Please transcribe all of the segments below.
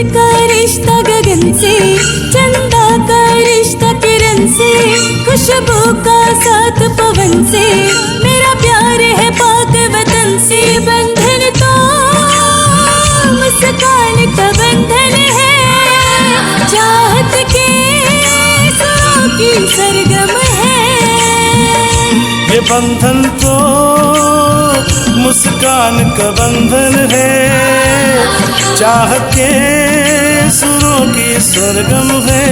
का रिश्ता गगन से, चंदा का रिश्ता किरण से, खुशबू का साथ पवन से, मेरा प्यार है पाक वतन से। बंधन तो मुस्कान का बंधन है, चाहत के सुरों की सरगम है। ये बंधन तो मुस्कान का बंधन है, चाहत के सुरों की सरगम है।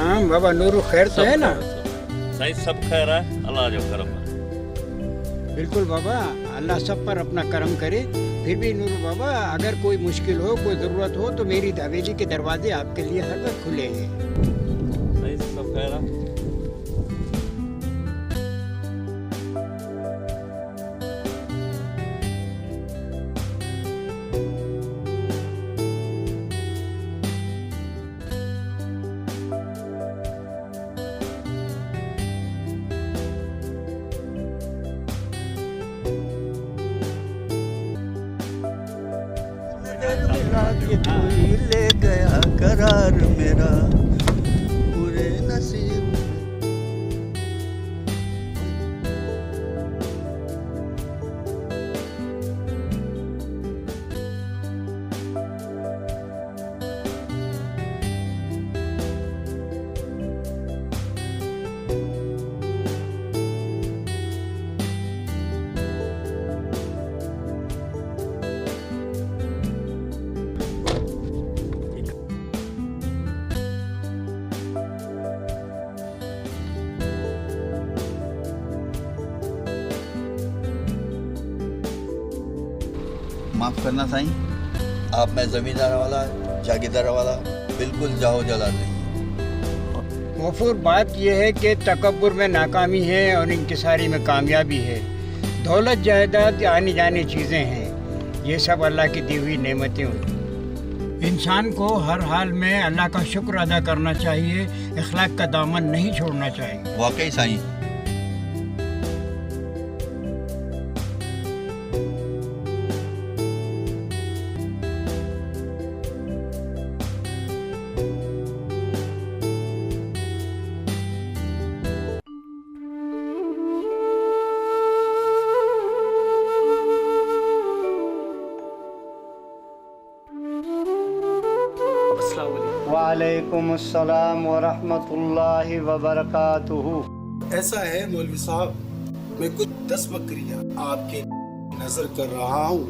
हाँ बाबा नूरू खैर तो है ना? सही सब खैर है, अल्लाह जो करम है। बिल्कुल बाबा, अल्लाह सब पर अपना करम करे। फिर भी नूरू बाबा, अगर कोई मुश्किल हो, कोई ज़रूरत हो तो मेरी हवेली के दरवाजे आपके लिए हर वक्त खुले हैं। सही सब खैर है। कोई ले गया करार मेरा पूरे नसीब। माफ़ करना साईं, आप मैं ज़मींदार वाला जागीरदार वाला बिल्कुल जाओ जला नहीं। गफूर, बात यह है कि तकब्बुर में नाकामी है और इंकिसारी में कामयाबी है। दौलत जायदाद आने जाने चीज़ें हैं, ये सब अल्लाह की दी हुई नेमतें होती। इंसान को हर हाल में अल्लाह का शुक्र अदा करना चाहिए, इखलाक का दामन नहीं छोड़ना चाहिए। वाकई साईं। वालेकुम अस्सलाम व रहमतुल्लाहि व बरकातुहू। ऐसा है मौलवी साहब, मैं कुछ 10 बकरियां आपके नजर कर रहा हूँ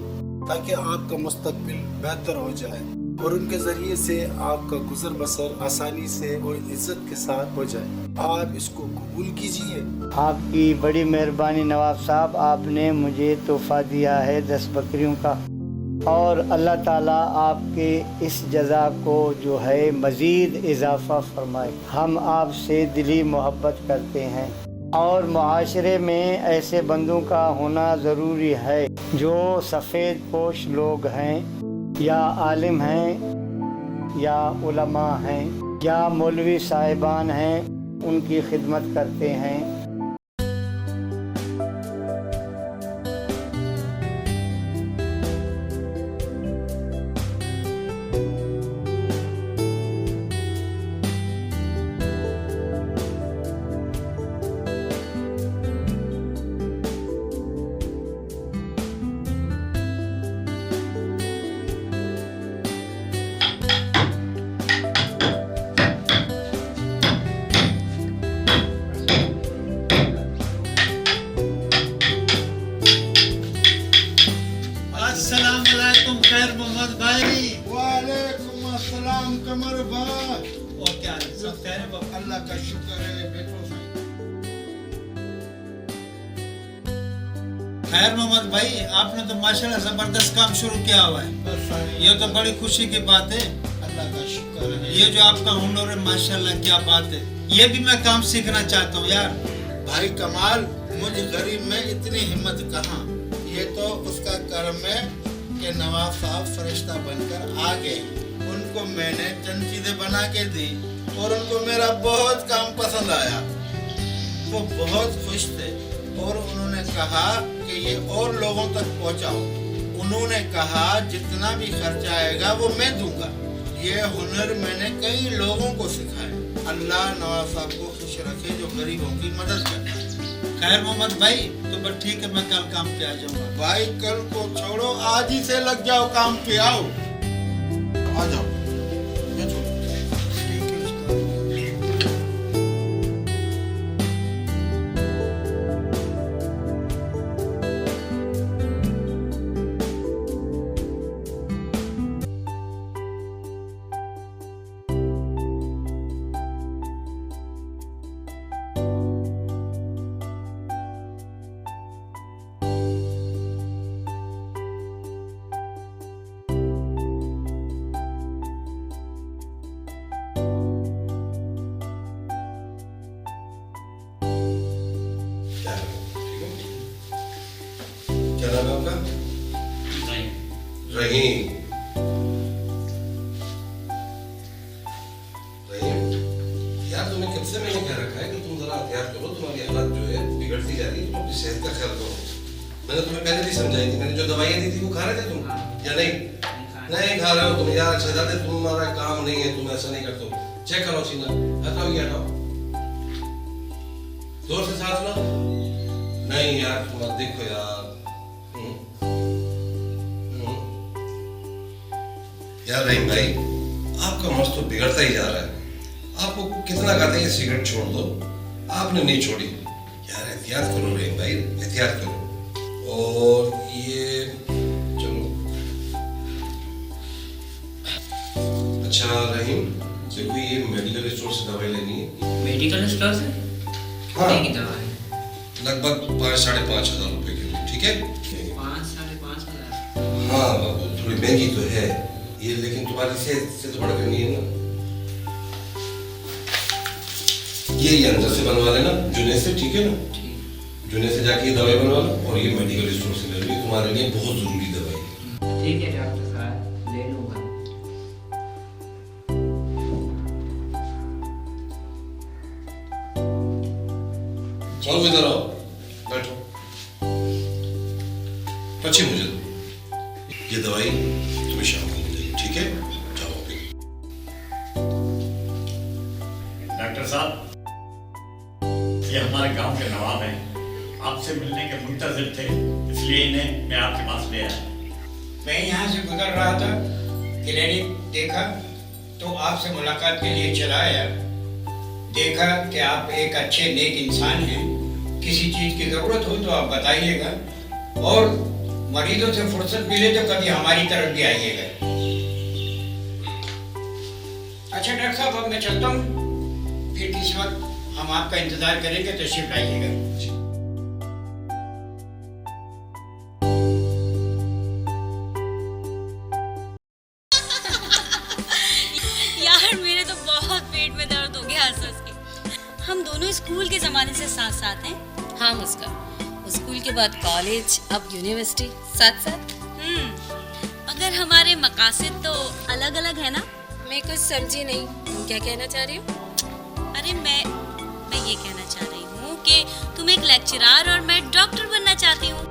ताकि आपका मुस्तकबिल बेहतर हो जाए और उनके जरिए से आपका गुजर बसर आसानी से और इज्जत के साथ हो जाए। आप इसको कबूल कीजिए। आपकी बड़ी मेहरबानी नवाब साहब, आपने मुझे तोहफा दिया है 10 बकरियों का, और अल्लाह ताला आपके इस जज़ा को जो है मज़ीद इजाफ़ा फरमाए। हम आपसे दिली मोहब्बत करते हैं और मुआशरे में ऐसे बंदों का होना ज़रूरी है जो सफ़ेद पोश लोग हैं या आलिम हैं या उलमा हैं या मौलवी साहिबान हैं, उनकी खिदमत करते हैं। अस्सलाम वालेकुम खैर मोहम्मद भाई। वालेकुम अस्सलाम कमर भाई। और क्या है, सब खैर है बाबा? अल्लाह का शुक्र है। बैठो खैर मोहम्मद भाई, आपने तो माशाल्लाह जबरदस्त काम शुरू किया हुआ है। ये तो बड़ी खुशी की बात है। अल्लाह का शुक्र है। ये जो आपका हुनर है माशाल्लाह, क्या बात है। ये भी मैं काम सीखना चाहता हूँ यार। भाई कमाल, मुझ गरीब में इतनी हिम्मत कहाँ। ये तो उसका कर्म है कि नवाब साहब फरिश्ता बनकर आ गए। उनको मैंने चंद चीजें बना के दी और उनको मेरा बहुत काम पसंद आया। वो बहुत खुश थे और उन्होंने कहा कि ये और लोगों तक पहुंचाओ। उन्होंने कहा जितना भी खर्चा आएगा वो मैं दूंगा। ये हुनर मैंने कई लोगों को सिखाया। अल्लाह नवाब साहब को खुश रखे जो गरीबों की मदद करते हैं। खैर मोहम्मद भाई, तो बस ठीक है, मैं कल काम पे आ जाऊंगा। भाई कल को छोड़ो, आज ही से लग जाओ काम पे। आओ, आ जाओ। क्या नाम है आपका? रहीम। रहीम, यार तुम्हें कब से मैंने कह रखा है कि तुम जरा एहतियात करो, तुम्हारी हालत जो है बिगड़ती जा रही है, तुम अपनी सेहत का ख्याल करो। मैंने तुम्हें पहले भी समझाई थी। मैंने जो दवाइयाँ दी थी वो खा रहे थे तुम या नहीं? नहीं खा रहे हो तुम यार। शहजादे, तुम्हारा काम नहीं है, तुम ऐसा नहीं करते हो। चेक करो सीना, हटाओ ये हटाओ, जोर से सांस लो। नहीं यार, तुम देखो यार। यार रहीम भाई, आपका मस्त तो बिगड़ता ही जा रहा है। आपको कितना कहते हैं ये सिगरेट छोड़ दो, आपने नहीं छोड़ी। यार एहतियात करो रहीम भाई, एहतियात करो। और ये चलो, अच्छा रहीम, देखो ये मेडिकल स्टोर से दवाई लेनी है। मेडिकल स्टोर से? हाँ, की दवाई लगभग 5-5.5 हजार रुपए की, ठीक है? 5-5.5 हाँ बाबू, थोड़ी महंगी तो है ये, लेकिन तुम्हारी सेहत से तो बढ़कर नहीं है ना। ये अंदर से बनवा लेना जुने से, ठीक है ना? जुने से जाके ये दवाई बनवा लो और ये मेडिकल स्टोर से ले लो, ये तुम्हारे लिए बहुत जरूरी दवाई है। ठीक है डॉक्टर साहब, ले लूँगा। चलो इधर आओ, बैठो। अच्छी मुझे दो, ये दवाई तुम्हें शाम को मिलेगी, ठीक है? जाओ अभी। डॉक्टर साहब, ये हमारे गांव के नवाब हैं, आपसे मिलने के मुंतजिर थे, इसलिए इन्हें मैं आपके पास ले आया। मैं यहाँ से गुजर रहा था, क्लिनिक देखा तो आपसे मुलाकात के लिए चला आया। देखा कि आप एक अच्छे नेक इंसान हैं, किसी चीज़ की ज़रूरत हो तो आप बताइएगा, और मरीजों से फुर्सत मिले तो कभी हमारी तरफ भी आइएगा। अच्छा डॉक्टर साहब, अब मैं चलता हूँ, फिर किसी वक्त हम आपका इंतज़ार करेंगे, तशरीफ लाइएगा। यार मेरे तो बहुत पेट में दर्द हो गया हंस के। हम दोनों स्कूल के ज़माने से साथ साथ हैं। हाँ मुस्कान, स्कूल के बाद कॉलेज, अब यूनिवर्सिटी, साथ साथ। मगर हमारे मकासद तो अलग अलग है ना। मैं कुछ समझी नहीं, तुम क्या कहना चाह रही हो? अरे मैं ये कहना चाह रही हूँ कि तुम एक लेक्चरर और मैं डॉक्टर बनना चाहती हूँ।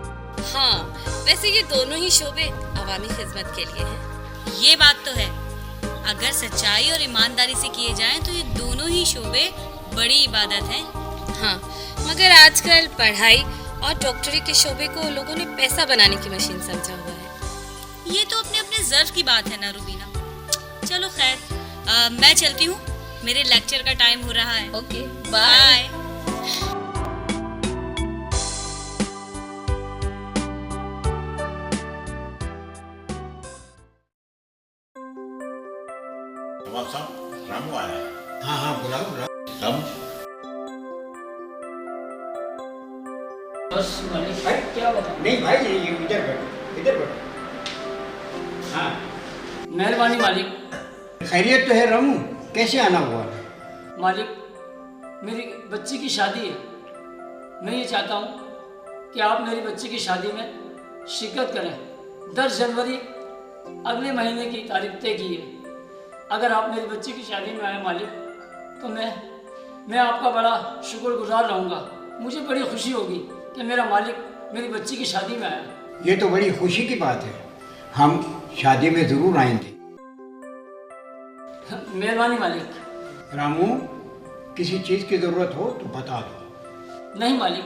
हाँ, वैसे ये दोनों ही शोबे अवामी खिदमत के लिए हैं। ये बात तो है, अगर सच्चाई और ईमानदारी से किए जाएं तो ये दोनों ही शोबे बड़ी इबादत हैं। हाँ, मगर आजकल पढ़ाई और डॉक्टरी के शोबे को लोगों ने पैसा बनाने की मशीन समझा हुआ है। ये तो अपने अपने ज़र्फ की बात है ना रुबीना। चलो खैर, मैं चलती हूँ, मेरे लेक्चर का टाइम हो रहा है। Okay, bye. नवाब साहब, रामू आया है। हाँ हाँ, बुलाओ बुलाओ। रामू, बस मालिक, क्या बता? नहीं भाई, ये इधर बैठो, इधर बैठो। हाँ, मेहरबानी मालिक। खैरियत तो है रामू, कैसे आना हुआ? मालिक, मेरी बच्ची की शादी है। मैं ये चाहता हूँ कि आप मेरी बच्ची की शादी में शिरकत करें। 10 जनवरी अगले महीने की तारीख तय की है। अगर आप मेरी बच्ची की शादी में आए मालिक, तो मैं आपका बड़ा शुक्रगुजार रहूँगा। मुझे बड़ी खुशी होगी कि मेरा मालिक मेरी बच्ची की शादी में आया। ये तो बड़ी खुशी की बात है, हम शादी में ज़रूर आएंगे। मेहरबानी मालिक। रामू, किसी चीज़ की ज़रूरत हो तो बता दो। नहीं मालिक,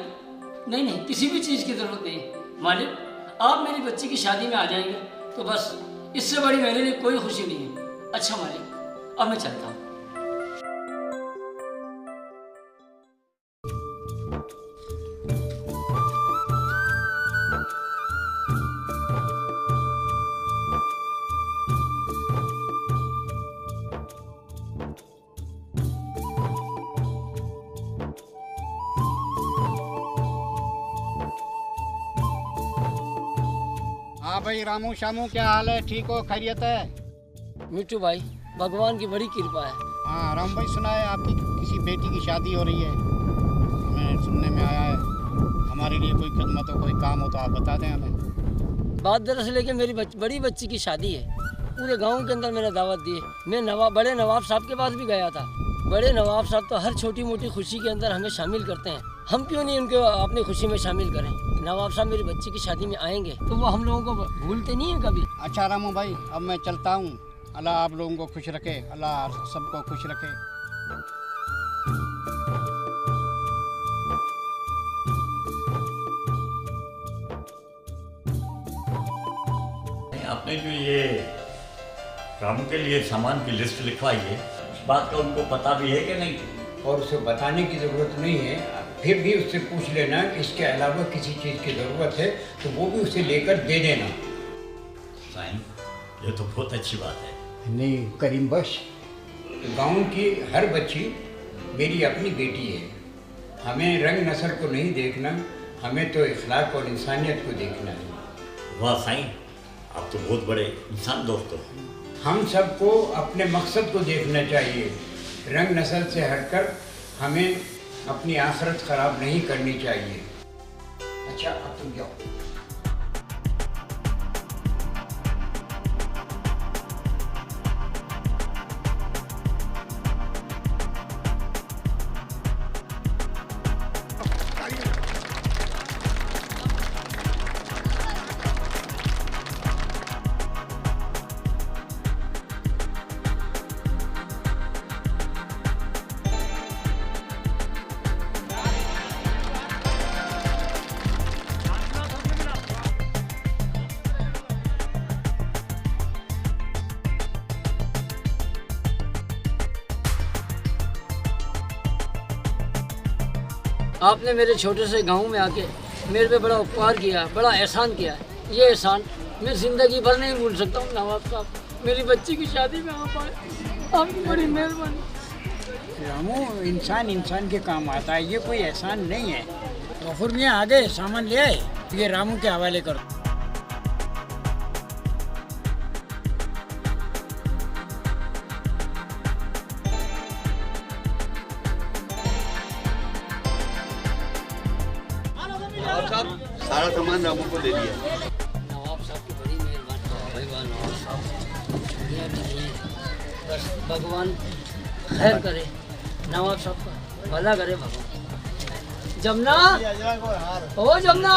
नहीं, किसी भी चीज़ की ज़रूरत नहीं मालिक। आप मेरी बच्ची की शादी में आ जाएंगे तो बस, इससे बड़ी मेरे लिए कोई खुशी नहीं है। अच्छा मालिक, अब मैं चलता हूँ। हाँ भाई, रामू शामू क्या हाल है? ठीक हो, खैरियत है? मिट्टू भाई, भगवान की बड़ी कृपा है। हाँ राम भाई, सुना है आपकी किसी बेटी की शादी हो रही है, हमें सुनने में आया है। हमारे लिए कोई खिदमत हो, कोई काम हो तो आप बता दें हमें। बात दरअसल है कि मेरी बड़ी बच्ची की शादी है। पूरे गांव के अंदर मैंने दावत दी है। मैं बड़े नवाब साहब के पास भी गया था। बड़े नवाब साहब तो हर छोटी मोटी खुशी के अंदर हमें शामिल करते हैं। हम क्यों नहीं उनको अपनी खुशी में शामिल करें? नवाब साहब मेरी बच्ची की शादी में आएंगे तो वो हम लोगों को भूलते नहीं हैं कभी। अच्छा रामू भाई, अब मैं चलता हूँ। अल्लाह आप लोगों को खुश रखे, अल्लाह सबको खुश रखे। आपने जो ये रामू के लिए सामान की लिस्ट लिखवाई है, इस बात का उनको पता भी है कि नहीं? और उसे बताने की ज़रूरत नहीं है, फिर भी उससे पूछ लेना कि इसके अलावा किसी चीज़ की ज़रूरत है तो वो भी उसे लेकर दे देना। साईं, ये तो बहुत अच्छी बात है। नहीं करीम बख्श, गांव की हर बच्ची मेरी अपनी बेटी है। हमें रंग नस्ल को नहीं देखना, हमें तो इखलाक और इंसानियत को देखना है। वाह साईं, आप तो बहुत बड़े इंसान दोस्त हो। हम सबको अपने मकसद को देखना चाहिए। रंग नस्ल से हटकर हमें अपनी आखिरत खराब नहीं करनी चाहिए। अच्छा अब तुम जाओ। आपने मेरे छोटे से गांव में आके मेरे पे बड़ा उपकार किया, बड़ा एहसान किया। ये एहसान मैं ज़िंदगी भर नहीं भूल सकता हूँ। नवाब साहब मेरी बच्ची की शादी में आप आए, आपकी बड़ी मेहरबानी। रामू, इंसान के काम आता है, ये कोई एहसान नहीं है। गफूर मियाँ आ गए, सामान ले आए, ये रामू के हवाले कर दो। सारा सामान रामू को दे दिया। नवाब साहब की बड़ी मेहरबानी। भाई नवाब साहब दुनिया में नहीं है, बस भगवान खैर करे, नवाब साहब का भला करे भगवान। जमुना, ओ जमुना,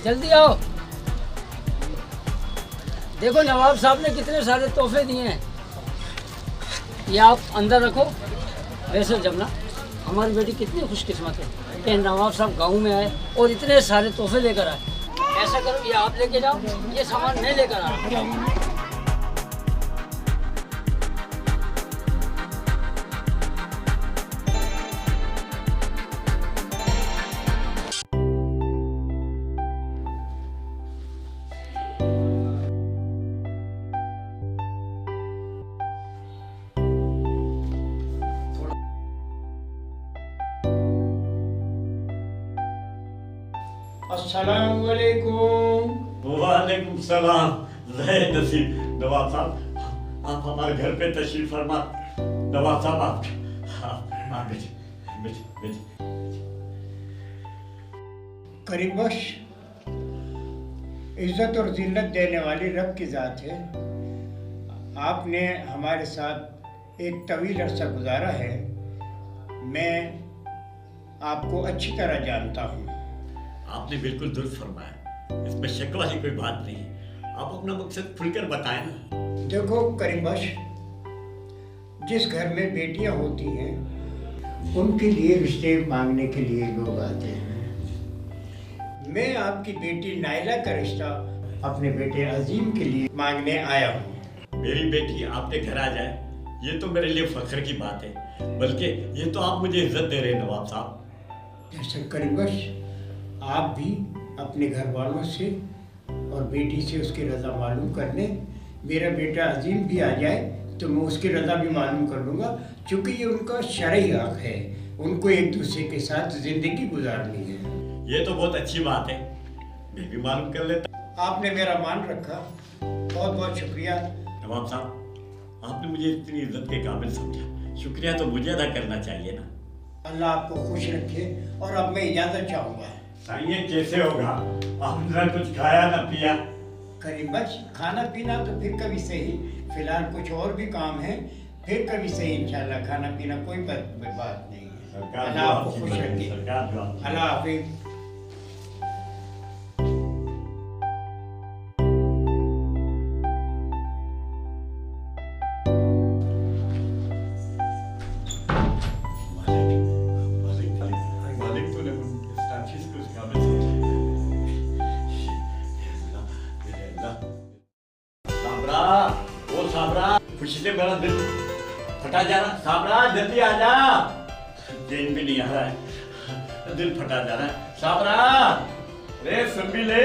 जल्दी आओ। देखो नवाब साहब ने कितने सारे तोहफे दिए हैं, ये आप अंदर रखो। वैसे जमुना, हमारी बेटी कितनी खुशकिस्मत है कि नवाब साहब गाँव में आए और इतने सारे तोहफे लेकर आए। ऐसा करो, ये आप लेके जाओ, ये सामान मैं लेकर आ रहा हूँ। अस्सलाम वालेकुम। वालेकुम सलाम। जय नसीब। नवाब साहब, आप हमारे घर पे तशरीफ फरमा। नवाब साहब आप बेटे। करीबश, इज्जत और जिल्लत देने वाली रब की ज़ात है। आपने हमारे साथ एक तवील अरसा गुजारा है, मैं आपको अच्छी तरह जानता हूँ। आपने बिल्कुल दुरुस्त फरमाया, इसमें शक वाली कोई बात नहीं। आप अपना मकसद खुलकर बताएं ना। देखो करीबश, जिस घर में बेटियां होती हैं उनके लिए रिश्ते मांगने के लिए लोग आते हैं। मैं आपकी बेटी नाइला का रिश्ता अपने बेटे अजीम के लिए मांगने आया हूँ। मेरी बेटी आपके घर आ जाए, ये तो मेरे लिए फख्र की बात है, बल्कि ये तो आप मुझे इज्जत दे रहे हैं नवाब साहब। ऐसा करीबश, आप भी अपने घर वालों से और बेटी से उसकी रज़ा मालूम कर लें। मेरा बेटा अजीम भी आ जाए तो मैं उसकी रज़ा भी मालूम कर लूँगा, क्योंकि ये उनका शरई हक़ है, उनको एक दूसरे के साथ ज़िंदगी गुजारनी है। ये तो बहुत अच्छी बात है, मैं भी मालूम कर लेता। आपने मेरा मान रखा, बहुत बहुत शुक्रिया। नवाब साहब, आपने मुझे इतनी इज्जत के काबिल समझा, शुक्रिया तो मुझे अदा करना चाहिए ना। अल्लाह आपको खुश रखे। और अब मैं इजाज़त चाहूँगा। ये कैसे होगा, आपने ना कुछ खाया ना पिया। करीबश, खाना पीना तो फिर कभी सही, फिलहाल कुछ और भी काम है, फिर कभी सही इंशाल्लाह। खाना पीना कोई बात नहीं है। अल्लाह आपको खुश रखे। अल्लाह हाफिज़। खुशी से मेरा दिल फटा जा रहा। साबरा जल्दी आ जा, चैन भी नहीं आ रहा है, दिल फटा जा रहा है। साबरा, रे सुन भी ले।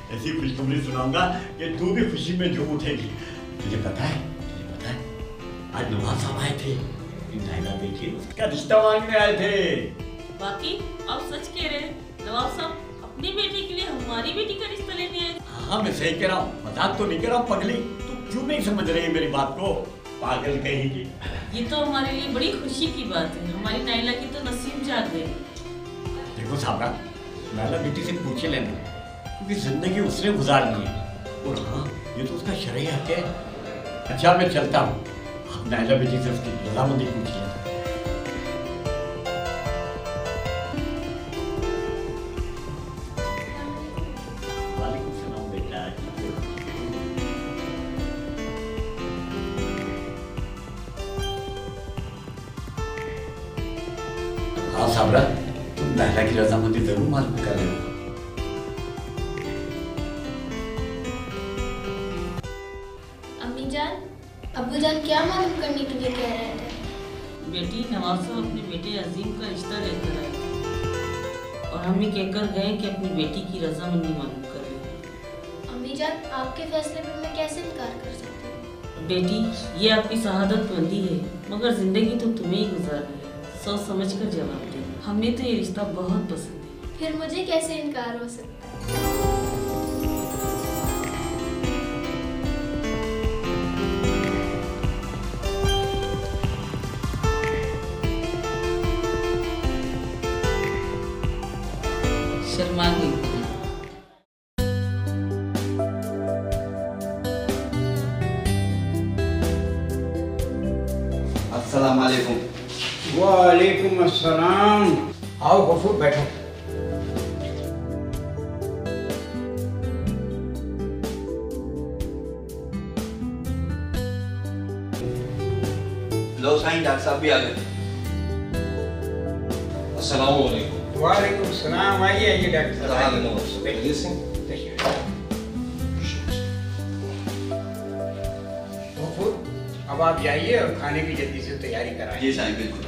ऐसी खुशखबरी सुनाऊंगा कि तू भी खुशी में झूम उठेगी। तुझे पता है आज नवाब साहब आए थे, नाइला बेटी उसका रिश्ता मांगने आए थे। बाकी आप सच कह रहे हैं, नवाब साहब अपनी बेटी के लिए हमारी बेटी का रिश्ता लेने आए। हाँ मैं सही कह रहा हूँ, मजाक तो नहीं कर रहा हूँ पगली। तू क्यों नहीं समझ रही है मेरी बात को, पागल कहेगी। ये तो हमारे लिए बड़ी खुशी की बात है, हमारी नाइला की तो नसीब जाग गई। देखो साबरा, नाइला बेटी से पूछे लेना, क्योंकि जिंदगी उसने गुजारनी है और हाँ ये तो उसका शरई हक है। अच्छा मैं चलता हूँ, आप नाइला बेटी से उसकी रजामंदी पूछ लेना। हाँ साबरा, तुम नाइला की रजामंदी जरूर मालूम कर लेना। अम्मी जान, अब्बू जान क्या मालूम करने के लिए कह रहे थे? बेटी, नवाब साहब अपने बेटे अजीम का रिश्ता लेकर आए और हमें कहकर गए कि अपनी बेटी की रजामंदी मालूम कर ले। अम्मी जान, आपके फैसले पर मैं कैसे इनकार कर सकती हूँ? बेटी, ये आपकी शहादत बंदी है, मगर जिंदगी तो तुम्हें ही गुजारनी है। सोच समझ कर जवाब दे, हमें तो ये रिश्ता बहुत पसंद है। फिर मुझे कैसे इनकार हो सकता है? शर्मा गई। अस्सलाम वालेकुम। वालेकुम अस्सलाम। आओ गफूर बैठो। लो साईं, डॉक्टर साहब भी आ गए। अस्सलाम वालेकुम। वालेकुम सलाम। आइए आइए डॉक्टर साहब। बैठिए सिंह। गफूर, अब आप जाइए और खाने की जल्दी से तैयारी कराइए। जी साईं, बिल्कुल।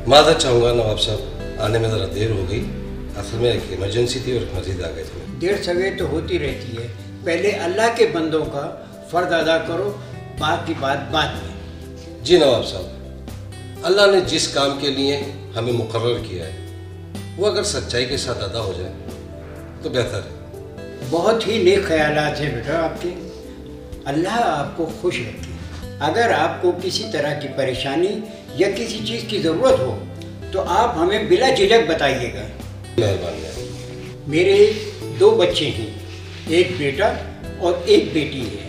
मादा चाहूँगा नवाब साहब, आने में ज़रा देर हो गई। असल में एक इमरजेंसी थी और एक मस्जिद आ गए थे। देर सवेर तो होती रहती है, पहले अल्लाह के बंदों का फर्ज अदा करो, बाकी बात बाद में। जी नवाब साहब, अल्लाह ने जिस काम के लिए हमें मुकर्रर किया है वो अगर सच्चाई के साथ अदा हो जाए तो बेहतर है। बहुत ही नेक ख्यालात हैं बेटा आपके। अल्लाह आपको खुश रखे। अगर आपको किसी तरह की परेशानी या किसी चीज़ की ज़रूरत हो तो आप हमें बिला झिझक बताइएगा। मेहरबानी है। मेरे 2 बच्चे हैं, एक बेटा और एक बेटी है।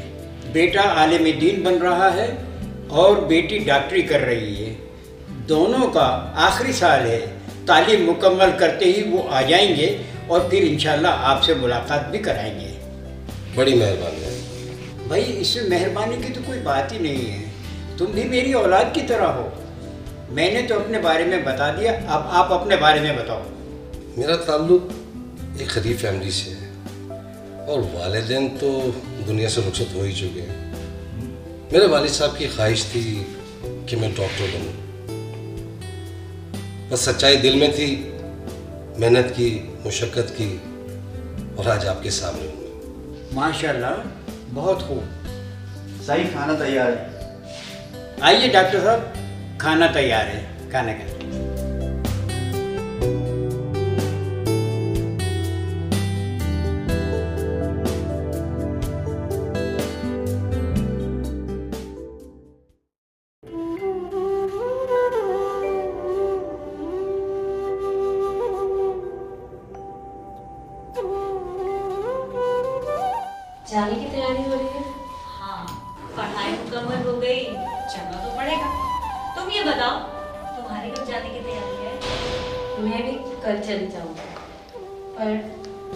बेटा आलिम दीन बन रहा है और बेटी डॉक्टरी कर रही है। दोनों का आखिरी साल है। तालीम मुकम्मल करते ही वो आ जाएंगे और फिर इंशाल्लाह आपसे मुलाकात भी कराएंगे। बड़ी मेहरबानी है। भाई, इसमें मेहरबानी की तो कोई बात ही नहीं है। तुम भी मेरी औलाद की तरह हो। मैंने तो अपने बारे में बता दिया, अब आप अपने बारे में बताओ। मेरा ताल्लुक एक गरीब फैमिली से है और वालिदैन तो दुनिया से रुखसत हो ही चुके हैं। मेरे वालिद साहब की ख्वाहिश थी कि मैं डॉक्टर बनूं। बस सच्चाई दिल में थी, मेहनत की, मुशक्क़त की और आज आपके सामने हूँ। माशाल्लाह, बहुत खूब। सही, खाना तैयार है। आइए डॉक्टर साहब, खाना तैयार है, खाने का। जाने की तैयारी हो रही है? हाँ, पढ़ाई मुकम्मल हो गई, चलना तो पड़ेगा। तुम ये बताओ, तुम्हारी कब जाने की तैयारी है? मैं भी कल चली जाऊंगी, पर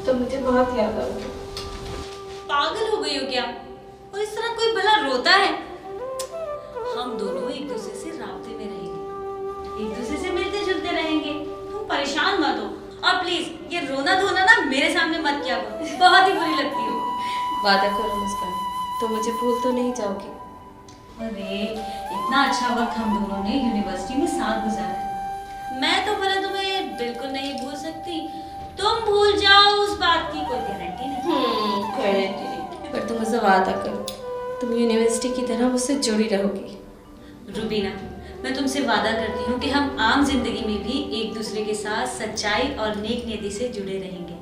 तो मुझे बहुत याद आओगी। पागल हो गई हो क्या? और इस तरह कोई भला रोता है? हम दोनों एक दूसरे से राब्ते में रहेंगे, एक दूसरे से मिलते जुलते रहेंगे। तुम परेशान मत हो और प्लीज ये रोना धोना ना मेरे सामने मत किया करो, बहुत ही बुरी लगती हो। वादा करो मुस्कान, तो मुझे भूल तो नहीं जाओगी? अरे इतना अच्छा वक्त हम दोनों ने यूनिवर्सिटी में साथ गुजारा है, मैं तो भला तुम्हें बिल्कुल नहीं भूल सकती। तुम भूल जाओ उस बात की कोई गारंटी नहीं। गारंटी नहीं, पर तुम मुझसे वादा करो, तुम यूनिवर्सिटी की तरह मुझसे जुड़ी रहोगी। रुबीना, मैं तुमसे वादा करती हूँ कि हम आम जिंदगी में भी एक दूसरे के साथ सच्चाई और नेक नियति से जुड़े रहेंगे,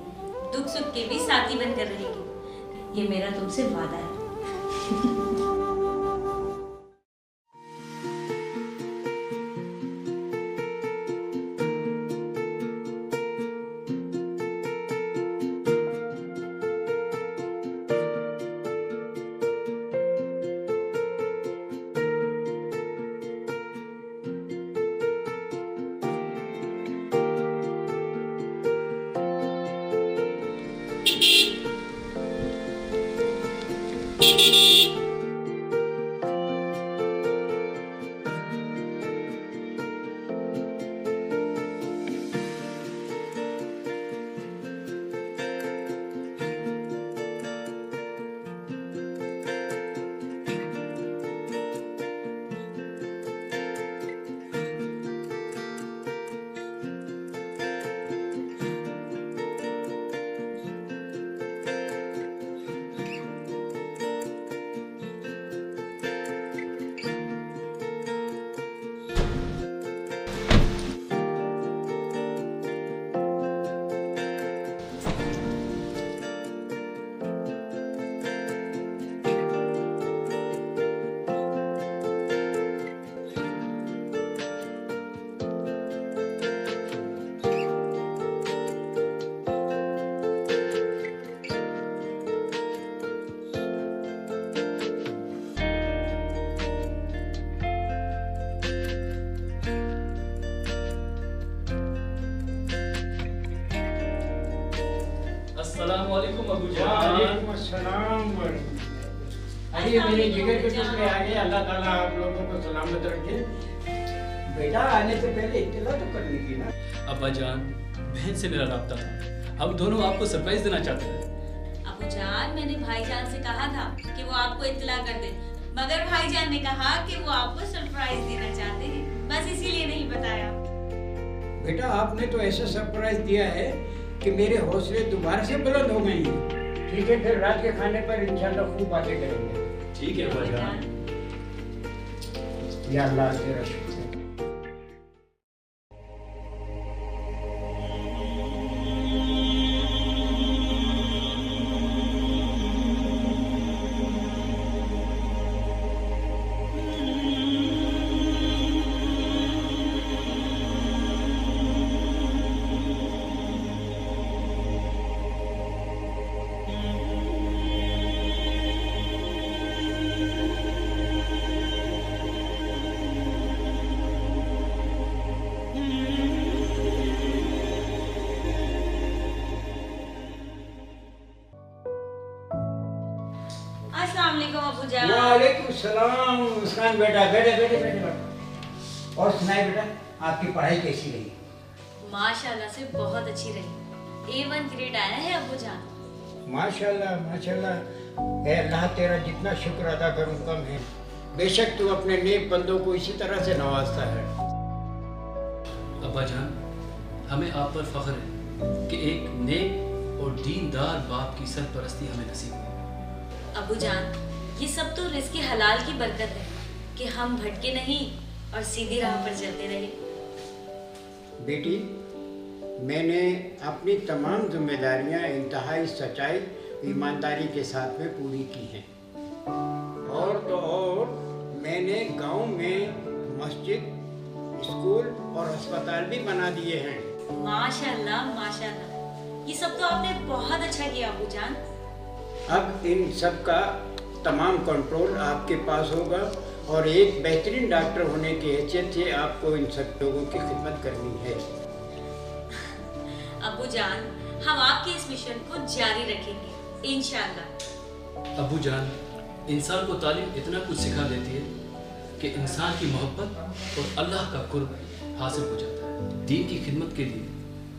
दुख सुख के भी साथी बनकर रहेंगे। ये मेरा तुमसे वादा है। अस्सलामुअलैकुम अबू जान। वालेकुम अस्सलाम। अरे मेरे जिगर के टुकड़े आ गए, अल्लाह ताला आप लोगों को सलामत रखे। बेटा आने से पहले इत्तला तो करनी थी ना। अब्बा जान, बहन से मेरा राब्ता था, हम दोनों आपको सरप्राइज देना चाहते हैं। अबू जान, मैंने भाईजान से कहा था कि वो आपको इत्तला कर दे, मगर भाईजान ने कहा कि वो आपको सरप्राइज देना चाहते हैं, बस इसीलिए नहीं बताया। बेटा आपने तो ऐसा सरप्राइज दिया है कि मेरे हौसले दोबारा से बुलंद हो गए हैं। ठीक है, फिर रात के खाने पर इंशाल्लाह खूब बातें करेंगे। ठीक है अब्बा जान। या अल्लाह तेरा शुक्र। वालेकुम सलाम। मुस्कान बेटा, बैठे बैठे बैठे बैठे। और सुनाए बेटा, आपकी पढ़ाई कैसी रही? माशाल्लाह से बहुत अच्छी रही। A1 ग्रेड आया है अबू जान। माशाल्लाह माशाल्लाह। ए अल्लाह, तेरा जितना शुक्र अदा करूं कम है। बेशक तू अपने नेक बंदों को इसी तरह से नवाजता है। अब्बा जान, हमें आप पर फख्र है कि एक नेक और दीनदार बाप की सरपरस्ती हमें नसीब हुई। अबू जान, ये सब तो रिज़्क़ हलाल की बरकत है कि हम भटके नहीं और सीधी राह पर चलते रहे। बेटी, मैंने अपनी तमाम जिम्मेदारियां इंतहाई सच्चाई ईमानदारी के साथ में पूरी की हैं। और तो और मैंने गांव में मस्जिद, स्कूल और अस्पताल भी बना दिए हैं। माशाल्लाह माशाल्लाह, ये सब तो आपने बहुत अच्छा किया अबू जान। अब इन सब का तमाम कंट्रोल आपके पास होगा और एक बेहतरीन डॉक्टर होने की हैसियत से आपको इन सब लोगों की खिदमत करनी है। अबू जान, हम आपके इस मिशन को जारी रखेंगे इंशाअल्लाह। अबू जान, इंसान को तालीम इतना कुछ सिखा देती है कि इंसान की मोहब्बत और अल्लाह का कुर्ब हासिल हो जाता है। दीन की खिदमत के लिए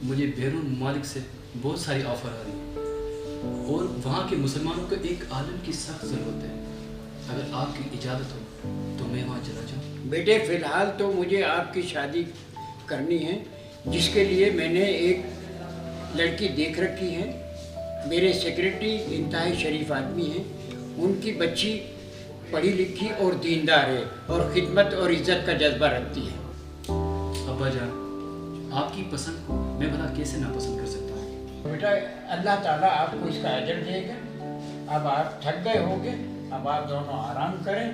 मुझे बैरून ममालिक से बहुत सारी ऑफ़र आ रही है और वहाँ के मुसलमानों को एक आलिम की सख्त ज़रूरत है। अगर आपकी इजाज़त हो तो मैं वहाँ चला जाऊँ। बेटे, फ़िलहाल तो मुझे आपकी शादी करनी है, जिसके लिए मैंने एक लड़की देख रखी है। मेरे सेक्रेटरी इंतहाई शरीफ आदमी हैं। उनकी बच्ची पढ़ी लिखी और दीनदार है और खिदमत और इज्जत का जज्बा रखती है। अब्बा जान, आपकी पसंद को मैं भला कैसे नापसंद कर सकता हूँ? बेटा अल्लाह ताला आपको इसका अजर देगा। अब आप थक गए होंगे, अब आप दोनों आराम करें,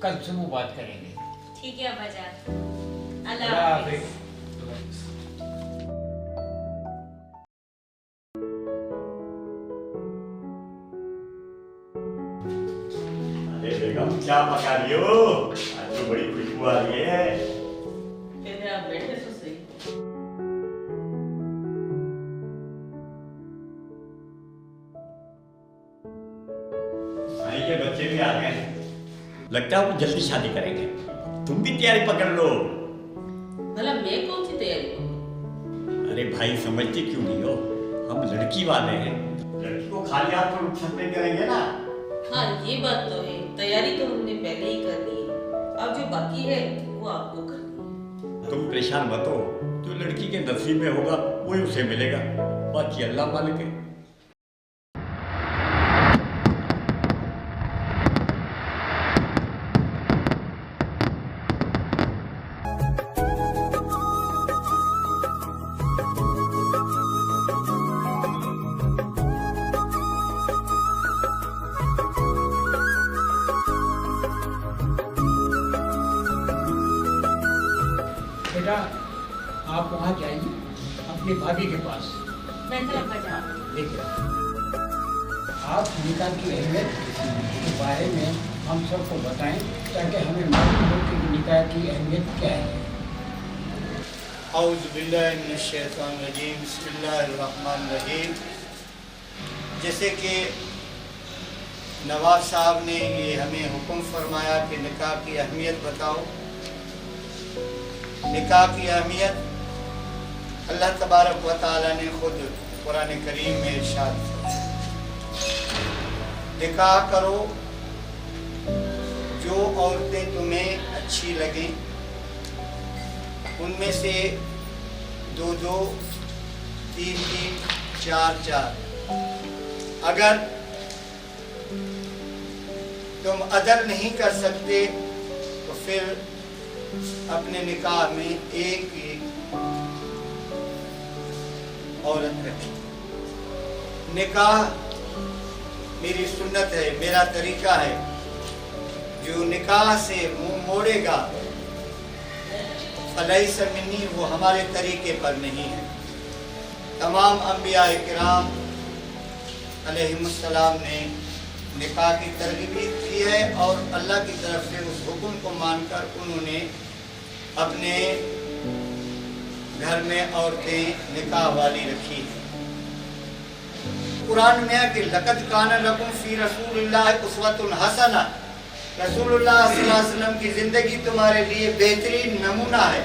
कल सुबह बात करेंगे। ठीक है अब्बा जान, अल्लाह अल्लाह हाफिज। हाफिज। अरे बेगम क्या पका रही हो? आज तो बड़ी खुशबू आ रही है। पहले आप बैठे तो सही। भाई के बच्चे भी आ गए। लगता है वो जल्दी शादी करेंगे। तुम भी तैयारी पकड़ लो। भला मैं कौन सी तैयारी करूं? अरे भाई समझते क्यों नहीं हो? हम लड़की वाले हैं। लड़की को खाली हाथ पर उठक नहीं करेंगे ना। हाँ ये बात तो है, तैयारी तो हमने पहले ही कर ली है। अब जो बाकी है वो आपको करनी है। तुम परेशान मत हो, जो लड़की के नसीब में होगा वही उसे मिलेगा, बाकी अल्लाह मालिक है। बेटा आप वहाँ जाइए अपनी भाभी के पास। बिल्कुल अब्बा जान। देखिए आप निकाह की अहमियत के बारे में हम सबको बताएं ताकि हमें मालूम हो कि निकाह की अहमियत क्या है। औज़ु बिल्लाहि मिनश शैतानिर रजीम, बिस्मिल्लाहिर रहमानिर रहीम। जैसे कि नवाब साहब ने ये हमें हुक्म फरमाया कि निकाह की अहमियत बताओ। निकाह की अहमियत अल्लाह तबारक व तआला ने खुद कुरान करीम में इरशाद फरमाया, निकाह करो जो औरतें तुम्हें अच्छी लगें, उनमें से 2-2, 3-3, 4-4। अगर तुम अदल नहीं कर सकते तो फिर अपने निकाह में एक औरत रखें। निकाह मेरी सुन्नत है, मेरा तरीका है। जो निकाह से मुंह मोड़ेगा फलैस मिन्नी, वो हमारे तरीके पर नहीं है। तमाम अंबिया किराम अलैहिमुस्सलाम ने निकाह की तरगीब की है और अल्लाह की तरफ से उस हुक्म को मानकर उन्होंने अपने घर में औरतें निकाह वाली रखी है। कुरान में है कि लक़द कान लकुम फी रसूलिल्लाहि उस्वतुन हसना, रसूलुल्लाह सल्लल्लाहु अलैहि वसल्लम की ज़िंदगी तुम्हारे लिए बेहतरीन नमूना है।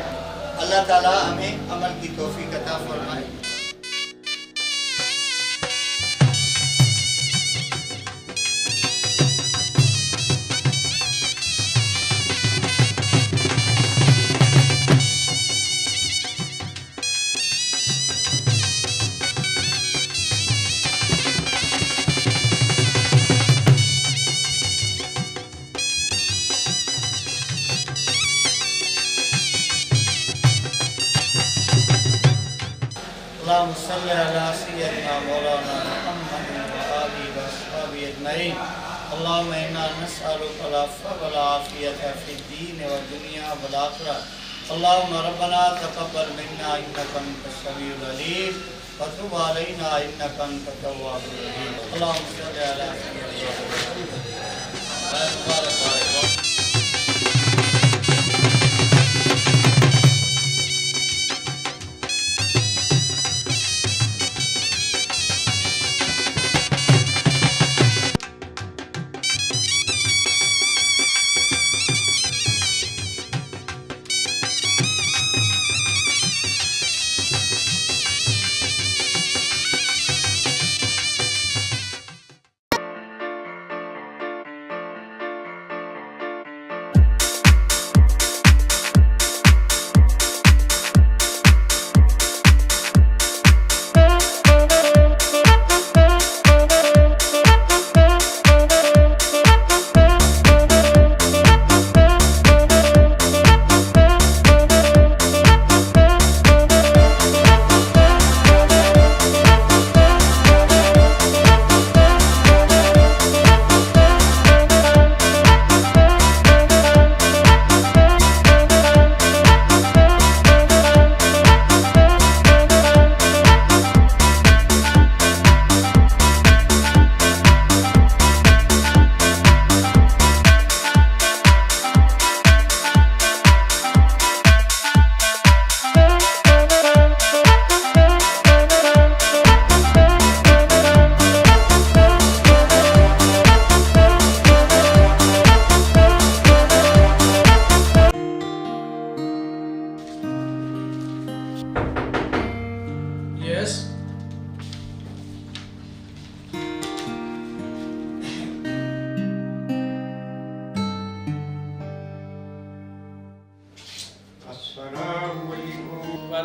अल्लाह ताला हमें अमल की तौफीक अता फरमाए। अल्लाहुम्मा सल्लि अला सय्यिदिना मौलाना मुहम्मद व आलिहि व अस्हाबिहि अजमईन। अल्लाहुम्मा इन्ना नस्अलुका अल-अफ़्व वल आफ़ियता फ़िद-दीन व दुनिया वल आख़िरह। अल्लाहुम्मा रब्बना तक़ब्बल मिन्ना इन्नका अंतस समीउल अलीम व तुब अलैना इन्नका अंतत तव्वाबुर रहीम। अल्लाहुम्मा सल्लि अला सय्यिदिना मुहम्मद।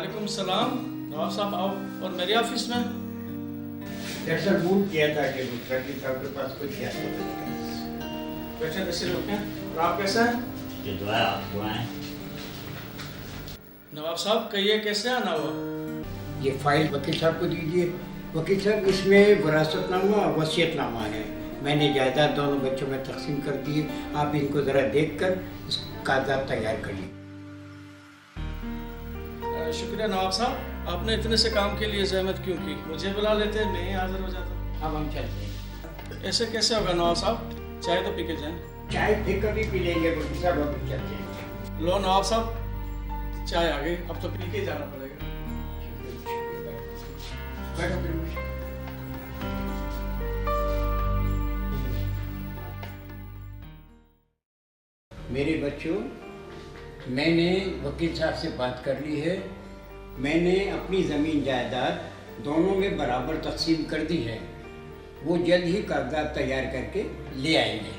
वालेकुम सलाम। नवाब साहब आओ। और मेरे ऑफिस में दरअसल मूड किया था कि मुस्तफी साहब के पास कुछ क्या बैठे वैसे लोग हैं। और आप कैसे हैं? ये दुआएं नवाब साहब कहिए कैसे आना हुआ? ये फाइल वकील साहब को दीजिए। वकील साहब इसमें विरासतनामा और वसीयतनामा है। मैंने जायदाद दोनों बच्चों में तकसीम कर दी है। आप इनको ज़रा देखकर इस कागजात तैयार करिए। शुक्रिया नवाब साहब, आपने इतने से काम के लिए जहमत क्यों की? मुझे बुला लेते, मैं ही हाजिर हो जाता। अब हम चलते हैं। ऐसे कैसे होगा नवाब साहब? चाय तो पी के जाएं। चाय फिर कभी पी लेंगे वकील साहब, अब चलते हैं। लो नवाब साहब, चाय आ गई, अब तो पी के जाना पड़ेगा। बैठो फिर। मेरे बच्चों, मैंने वकील साहब से बात कर ली है। मैंने अपनी ज़मीन जायदाद दोनों में बराबर तकसीम कर दी है। वो जल्द ही कागजात तैयार करके ले आएंगे।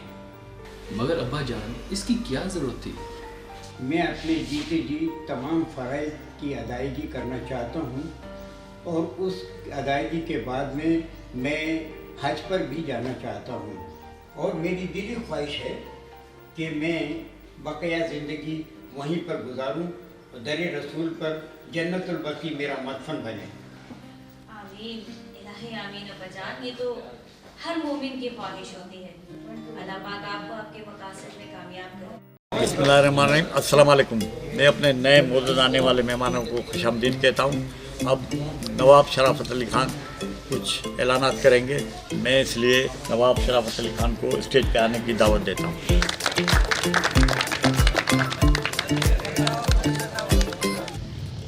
मगर अब्बा जान, इसकी क्या ज़रूरत थी? मैं अपने जीते जी तमाम फ़राइज़ की अदायगी करना चाहता हूँ और उस अदायगी के बाद में मैं हज पर भी जाना चाहता हूँ। और मेरी दिली ख्वाहिश है कि मैं बक़िया ज़िंदगी वहीं पर गुजारूँ और दरे रसूल पर जन्नतुल बकी मेरा मदफन बने। आमीन, इलाही आमीन अब्बा जान। ये तो हर मोमिन की ख्वाहिश होती है। अल्लाह पाक आपको आपके मकासद में कामयाब करे। बिस्मिल्लाहिर्रहमानिर्रहीम। अस्सलाम वालेकुम। मैं अपने नए मौजूद आने वाले मेहमानों को खुशामदीद कहता हूँ। अब नवाब शराफत अली खान कुछ ऐलानात करेंगे। मैं इसलिए नवाब शराफत अली खान को स्टेज पे आने की दावत देता हूँ।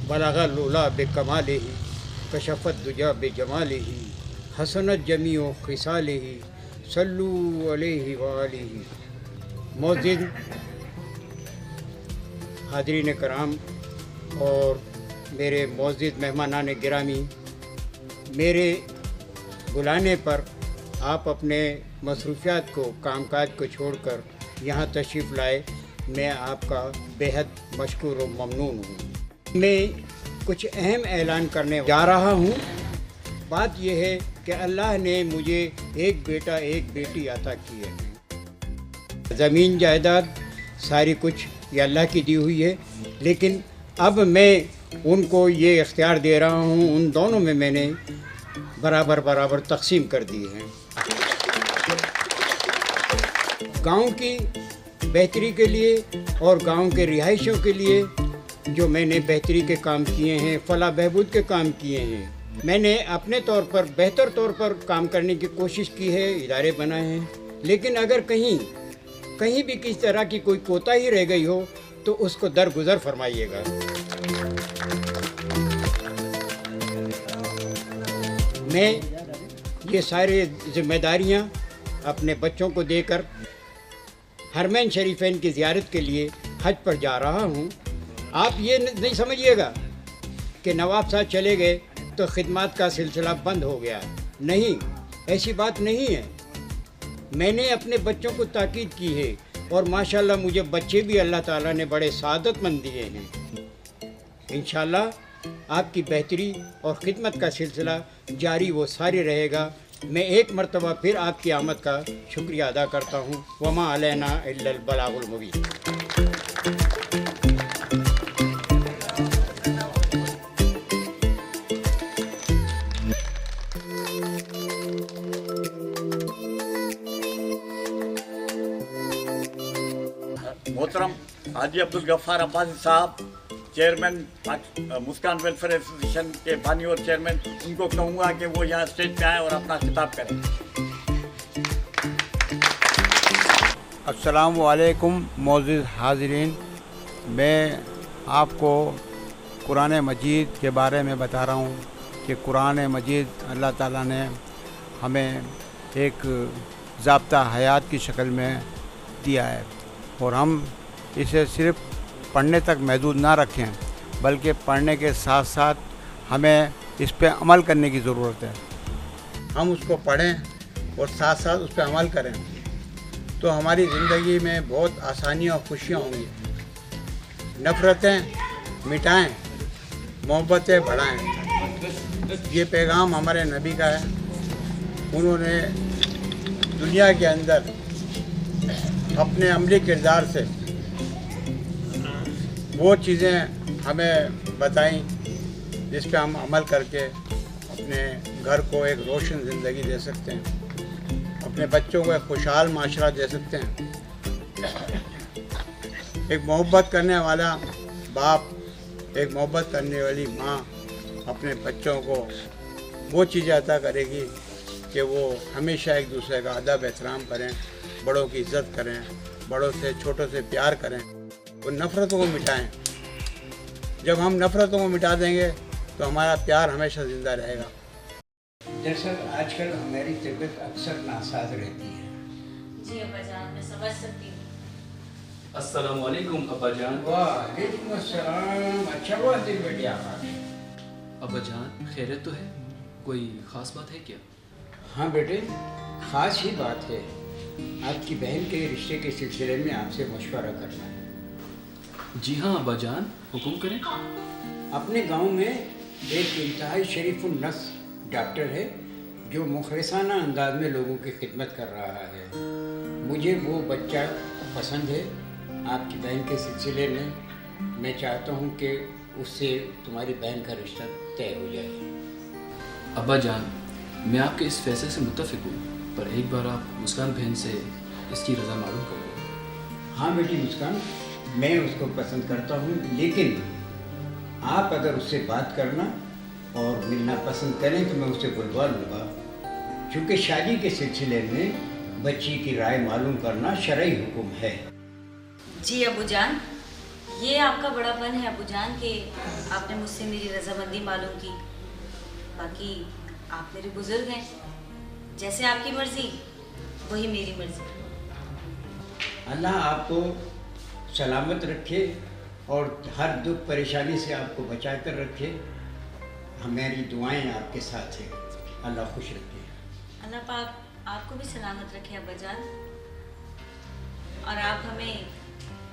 बलगा लूला बेकमालिही कशफत दुजा बेजमालिही हसनत जमीओ खिसालिही सल्लू अलैहि व आलिही। मौजिद हाज़रीन कराम और मेरे मौजिद मेहमानान गिरामी, मेरे बुलाने पर आप अपने मसरूफ़ियात को, कामकाज को छोड़कर यहाँ तशरीफ़ लाए, मैं आपका बेहद मशकूर और ममनून हूँ। मैं कुछ अहम ऐलान करने जा रहा हूँ। बात यह है कि अल्लाह ने मुझे एक बेटा एक बेटी अता की है। ज़मीन जायदाद सारी कुछ ये अल्लाह की दी हुई है, लेकिन अब मैं उनको ये इख्तियार दे रहा हूँ, उन दोनों में मैंने बराबर बराबर तकसीम कर दी है। गांव की बेहतरी के लिए और गांव के रिहायशियों के लिए जो मैंने बेहतरी के काम किए हैं, फलाह बहबूद के काम किए हैं, मैंने अपने तौर पर बेहतर तौर पर काम करने की कोशिश की है, इदारे बनाए हैं। लेकिन अगर कहीं भी किसी तरह की कोई कोताही रह गई हो तो उसको दरगुजर फरमाइएगा। मैं ये सारी जिम्मेदारियां अपने बच्चों को देकर हरमैन शरीफैन की ज़ियारत के लिए हज पर जा रहा हूँ। आप ये नहीं समझिएगा कि नवाब साहब चले गए तो खिदमत का सिलसिला बंद हो गया। नहीं, ऐसी बात नहीं है। मैंने अपने बच्चों को ताकीद की है और माशाल्लाह मुझे बच्चे भी अल्लाह ताला ने बड़े सादतमंद दिए हैं। इंशाल्लाह आपकी बेहतरी और ख़िदमत का सिलसिला जारी वो सारी रहेगा। मैं एक मरतबा फिर आपकी आमद का शुक्रिया अदा करता हूँ। वमा अलैना इल्लल बलागुल मुबीन। मोहतरम हाजी अब्दुल गफ्फार अब्बासी साहब, चेयरमैन मुस्कान वेलफेयर एसोसिएशन के बानी और चेयरमैन, उनको कहूँगा कि वो यहाँ स्टेज पे आएँ और अपना खिताब करें। अस्सलामु अलैकुम मौजूद हाज़रीन, मैं आपको कुरान मजीद के बारे में बता रहा हूँ कि कुरान मजीद अल्लाह ताला ने हमें एक ज़ाब्ता हयात की शक्ल में दिया है और हम इसे सिर्फ़ पढ़ने तक महदूद ना रखें, बल्कि पढ़ने के साथ साथ हमें इस पे अमल करने की ज़रूरत है। हम उसको पढ़ें और साथ साथ उस पर अमल करें तो हमारी ज़िंदगी में बहुत आसानियाँ और खुशियाँ होंगी। नफ़रतें मिटाएं, मोहब्बतें बढ़ाएं। ये पैगाम हमारे नबी का है। उन्होंने दुनिया के अंदर अपने अमली किरदार से वो चीज़ें हमें बताई जिस पे हम अमल करके अपने घर को एक रोशन ज़िंदगी दे सकते हैं, अपने बच्चों को एक खुशहाल माशरा दे सकते हैं। एक मोहब्बत करने वाला बाप, एक मोहब्बत करने वाली माँ अपने बच्चों को वो चीज़ें अता करेगी कि वो हमेशा एक दूसरे का अदब एहतराम करें, बड़ों की इज़्ज़त करें, बड़ों से छोटों से प्यार करें, वो नफ़रतों को मिटाएं। जब हम नफ़रतों को मिटा देंगे तो हमारा प्यार हमेशा ज़िंदा रहेगा। दरअसल आजकल हमारी तबीयत अक्सर नासाज रहती है। जी अब्बा जान, मैं समझ सकती हूँ। अस्सलाम वालेकुम अब्बा जान। वालेकुम अस्सलाम। अच्छा हुआ दिन बेटिया। अब्बा जान खैरियत तो है? कोई ख़ास बात है क्या? हाँ बेटे, ख़ास ही बात है। आपकी बहन के रिश्ते के सिलसिले में आपसे मशवरा करना है। जी हाँ अब्बा जान, हुक्म करें। अपने गांव में एक इंतहाई शरीफुल नस डॉक्टर है जो मुखलिसाना अंदाज में लोगों की खिदमत कर रहा है। मुझे वो बच्चा पसंद है। आपकी बहन के सिलसिले में मैं चाहता हूँ कि उससे तुम्हारी बहन का रिश्ता तय हो जाए। अब्बा जान, मैं आपके इस फैसले से मुत्तफिक हूँ, पर एक बार आप मुस्कान बहन से इसकी रज़ा मालूम करो। हाँ बेटी मुस्कान, मैं उसको पसंद करता हूँ, लेकिन आप अगर उससे बात करना और मिलना पसंद करें तो मैं उससे बुलवा लूँगा, क्योंकि शादी के सिलसिले में बच्ची की राय मालूम करना शरई हुक्म है। जी अबू जान, ये आपका बड़ापन है अबू जान कि आपने मुझसे मेरी रजामंदी मालूम की। बाकी आप मेरे बुजुर्ग हैं, जैसे आपकी मर्जी वही मेरी मर्जी। अल्लाह आपको सलामत रखे और हर दुख परेशानी से आपको बचा कर रखे। हमारी दुआएं आपके साथ हैं। अल्लाह खुश रखे। अल्लाह पाक आपको भी सलामत रखे अब्बा जान, और आप हमें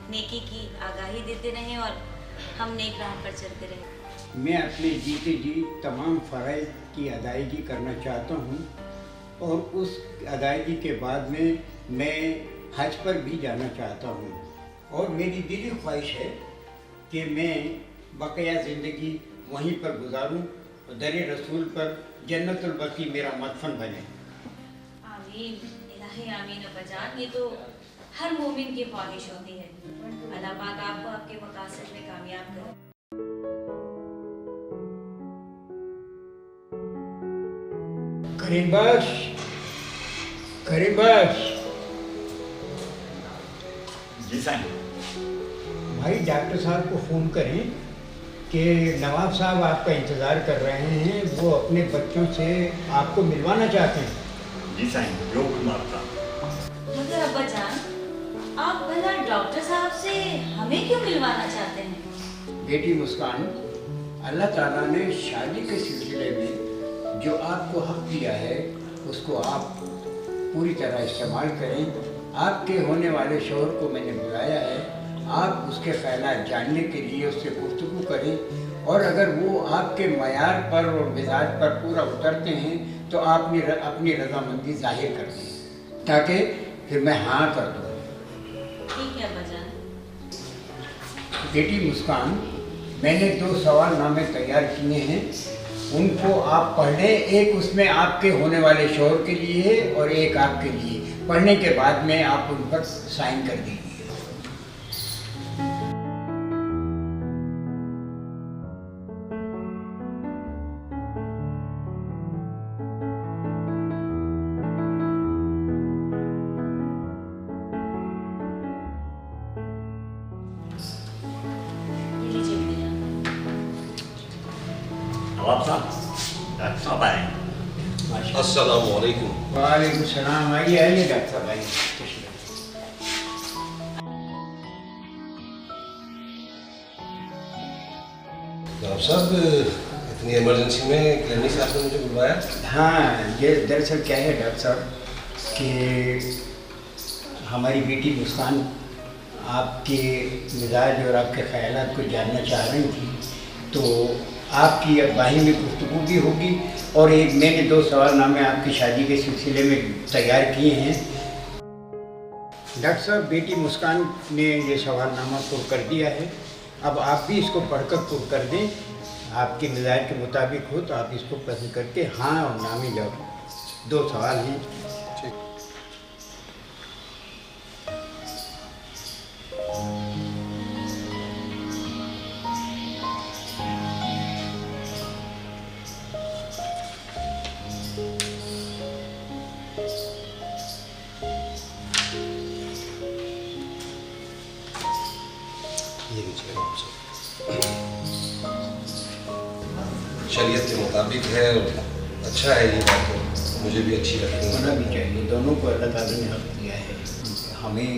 नेकी की आगाही देते रहें और हम नेक राह पर चलते रहें। मैं अपने जीते जी तमाम फ़राइज़ की अदायगी करना चाहता हूँ और उस अदायगी के बाद में मैं हज पर भी जाना चाहता हूँ, और मेरी दिली ख्वाहिश है कि मैं बक़िया ज़िंदगी वहीं पर गुजारूँ और दर रसूल पर जन्नतुल बकी मेरा मदफन बने। आमीन इलाही आमीन अब्बा जान, ये तो हर मोमिन की ख्वाहिश होती है। अल्लाह पाक आपको आपके मकासद में कामयाब करे। करीबस करीबस। जी साहब। भाई डॉक्टर साहब को फ़ोन करें कि नवाब साहब आपका इंतज़ार कर रहे हैं, वो अपने बच्चों से आपको मिलवाना चाहते हैं। जी साहब, जो हुक्म आपका। मगर अब्बा जान, आप भला डॉक्टर साहब से हमें क्यों मिलवाना चाहते हैं? बेटी मुस्कान, अल्लाह ताला ने शादी के सिलसिले में जो आपको हक दिया है उसको आप पूरी तरह इस्तेमाल करें। आपके होने वाले शौहर को मैंने बुलाया है, आप उसके ख्यालात जानने के लिए उससे गुफ्तगू करें, और अगर वो आपके मयार पर और मिजाज पर पूरा उतरते हैं तो आपने अपनी रजामंदी जाहिर कर दें, ताकि फिर मैं हाँ कर दूँ। ठीक है अब्बा जान। बेटी मुस्कान, मैंने 2 सवालनामे तैयार किए हैं, उनको आप पढ़ लें। एक उसमें आपके होने वाले शौहर के लिए है और एक आपके लिए। पढ़ने के बाद में आप उन पर साइन कर दीजिए। नवाब साहब, डॉक्टर साहब आए। अस्सलाम वालेकुम। वालेकुम सलाम। आइए आइए डॉक्टर साहब, आइए। डॉक्टर साहब, इतनी इमरजेंसी में क्लिनिक से आपने मुझे बुलवाया? हाँ, ये दरअसल क्या है डॉक्टर साहब कि हमारी बेटी मुस्कान आपके मिजाज और आपके ख्यालात को जानना चाह रही थी, तो आपकी अगवाई में गुफ्तगू भी होगी और एक मैंने 2 सवालनामे आपकी शादी के सिलसिले में तैयार किए हैं। डॉक्टर साहब, बेटी मुस्कान ने ये सवालनामा पुर कर दिया है, अब आप भी इसको पढ़कर पुर कर दें। आपके मिजाज के मुताबिक हो तो आप इसको पसंद करके हाँ और ना में जाओ। 2 सवाल हैं। शरीयत के मुताबिक है और अच्छा है, ये बात तो मुझे भी अच्छी लगती है। होना भी चाहिए, दोनों को अल्लाह ताला ने हक दिया है, हमें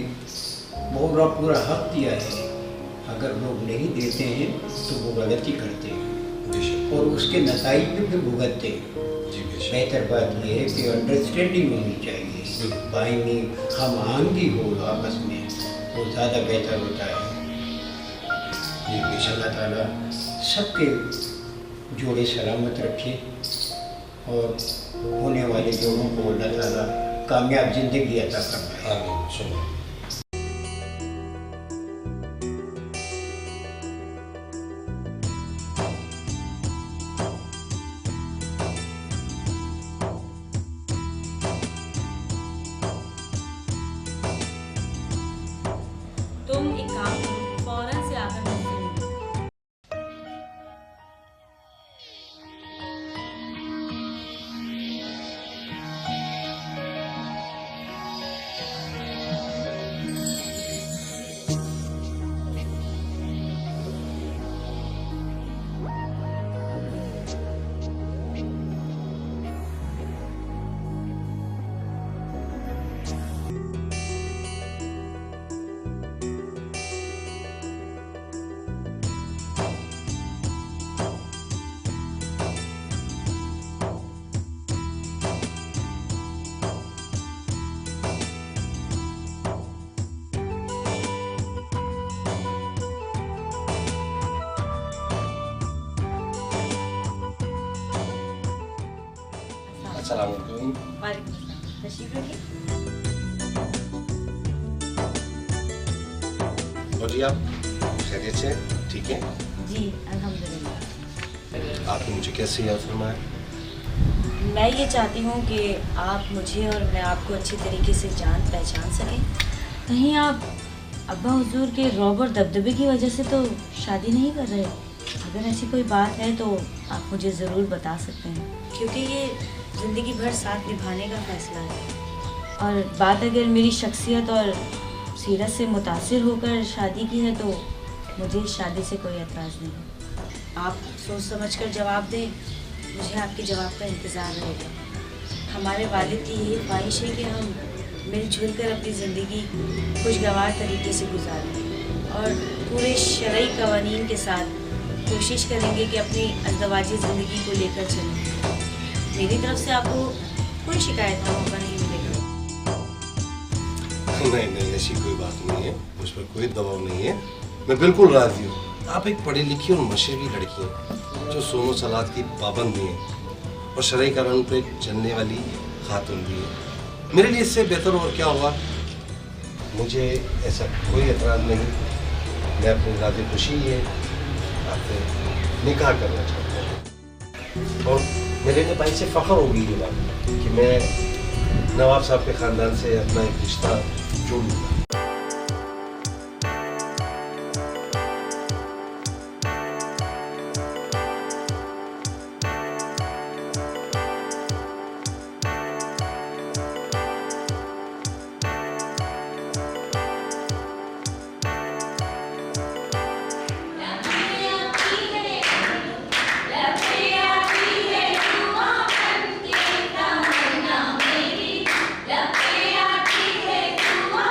पूरा हक दिया है। अगर लोग नहीं देते हैं तो वो गलती करते हैं और उसके नताइज भी फिर भुगतते हैं। बेहतर बात यह है कि अंडरस्टैंडिंग होनी चाहिए, बाइनी हम आहंगी हो आपस में, वो ज़्यादा बेहतर होता है। अल्लाह ताला सबके जोड़े सलामत रखे और होने वाले जोड़ों को अल्लाह ताला कामयाब ज़िंदगी अता फरमाए। आमीन। तुम एक काम करो, फौरन से आकर मुझसे मिलो। अस्सलाम वालेकुम। वालेकुम अस्सलाम। तशरीफ रखिए। और जी आप खैरियत से ठीक है? जी अल्हम्दुलिल्लाह। आपने मुझे कैसे याद फरमाया? मैं ये चाहती हूँ कि आप मुझे और मैं आपको अच्छी तरीके से जान पहचान सकें। कहीं आप अब्बा हुजूर के रौब और दबदबे की वजह से तो शादी नहीं कर रहे? अगर ऐसी कोई बात है तो आप मुझे ज़रूर बता सकते हैं, क्योंकि ये ज़िंदगी भर साथ निभाने का फ़ैसला है। और बात अगर मेरी शख्सियत और सीरत से मुतासिर होकर शादी की है तो मुझे इस शादी से कोई एतराज़ नहीं। आप सोच समझ कर जवाब दें, मुझे आपके जवाब का इंतज़ार रहेगा। हमारे वालिद की यही ख्वाहिश है कि हम मिलजुल कर अपनी ज़िंदगी खुशगवार तरीके से गुजारें और पूरे शरई कवानीन के साथ कोशिश करेंगे कि अपनी अज़दवाजी ज़िंदगी को लेकर चलें। मेरी तरफ से आपको कोई शिकायत का मौका नहीं मिलेगा। नहीं नहीं, ऐसी कोई बात नहीं है, मुझ पर कोई दबाव नहीं है, मैं बिल्कुल राज़ी हूँ। आप एक पढ़ी लिखी और मशरबी लड़की हैं जो सोनो सलात की पाबंद भी हैं और शरई कानून पे चलने वाली खातून भी है। मेरे लिए इससे बेहतर और क्या होगा? मुझे ऐसा कोई एतराज़ नहीं, मैं अपनी राज़ी खुशी है आपसे निकाह करना चाहता हूँ और मेरे लिए भाई से फ़ख्र होगी ये बात कि मैं नवाब साहब के ख़ानदान से अपना एक रिश्ता जोड़ लूँगा। लपे आती है दुआ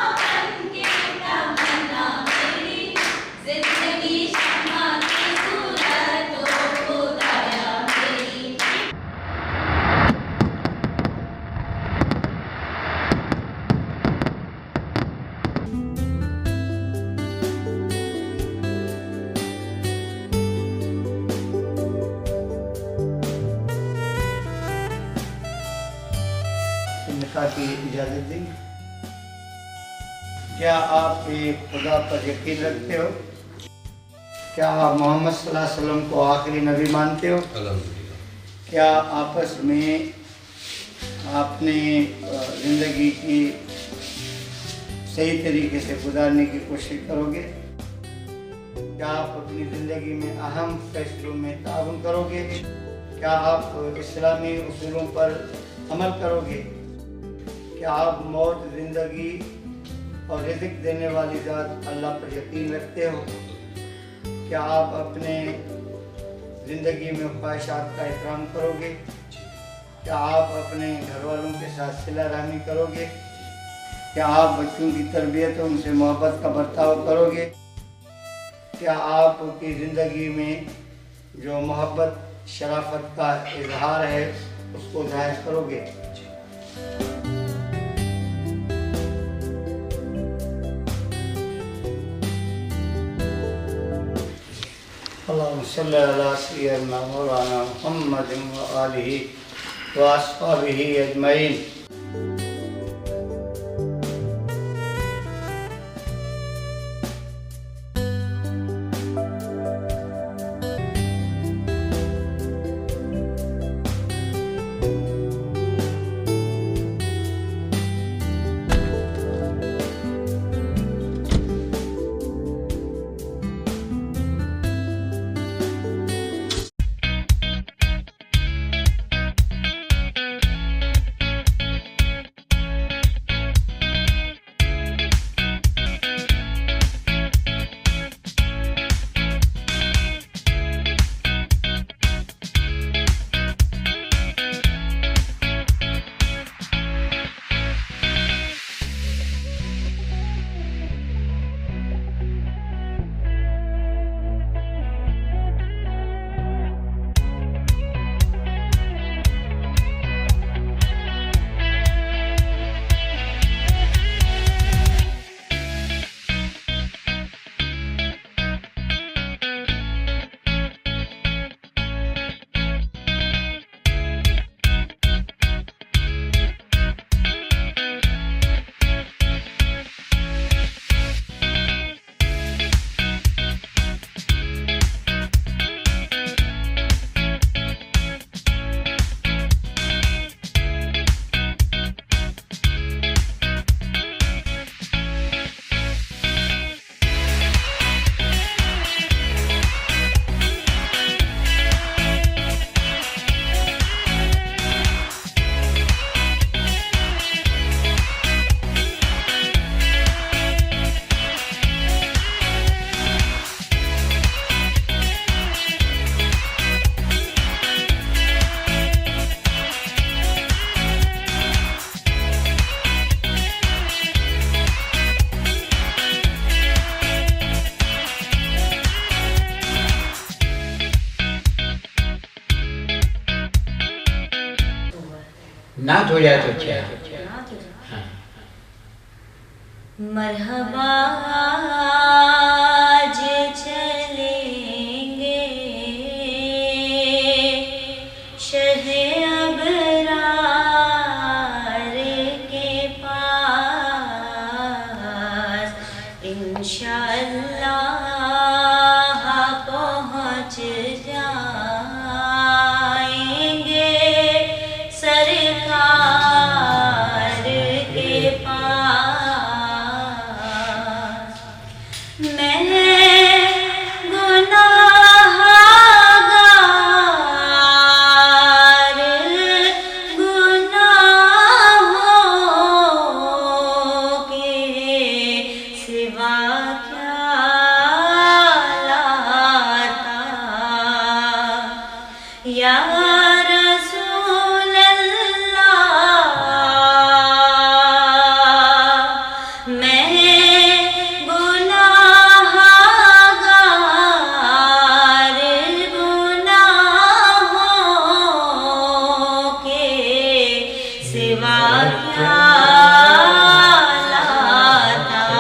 की इजाज़त देंगे। क्या आप एक खुदा पर यकीन रखते हो? क्या आप मोहम्मद सल्लल्लाहु अलैहि वसल्लम को आखिरी नबी मानते हो? क्या आपस में आपने ज़िंदगी की सही तरीके से गुजारने की कोशिश करोगे? क्या आप अपनी ज़िंदगी में अहम फैसलों में ताउन करोगे? क्या आप इस्लामी उसूलों पर अमल करोगे? क्या आप मौत, ज़िंदगी और रिज़्क़ देने वाली ज़ात अल्लाह पर यकीन रखते हो? क्या आप अपने ज़िंदगी में ख्वाहिशात का एहतराम करोगे? क्या आप अपने घर वालों के साथ सिला रहमी करोगे? क्या आप बच्चों की तरबियत और उनसे मोहब्बत का बर्ताव करोगे? क्या आपकी ज़िंदगी में जो मोहब्बत, शराफत का इजहार है उसको ज़ाहिर करोगे? अल्लाहुम्मा सल्ली अला सय्यिदना मौलाना मुहम्मदिन व आलिहि व अस्हाबिहि अजमईन। नात हो जाए तो अच्छा है। हाँ। मरहबा आज चलेंगे शहे अबरार के पास, इंशाअल्लाह पहुँच जाएंगे सरकार के पास। मैं गुनाहगार, गुनाहों के सिवा क्या लाता, या रसूल अल्लाह। मैं गुनाहगार, गुनाहों के सिवा क्या लाता।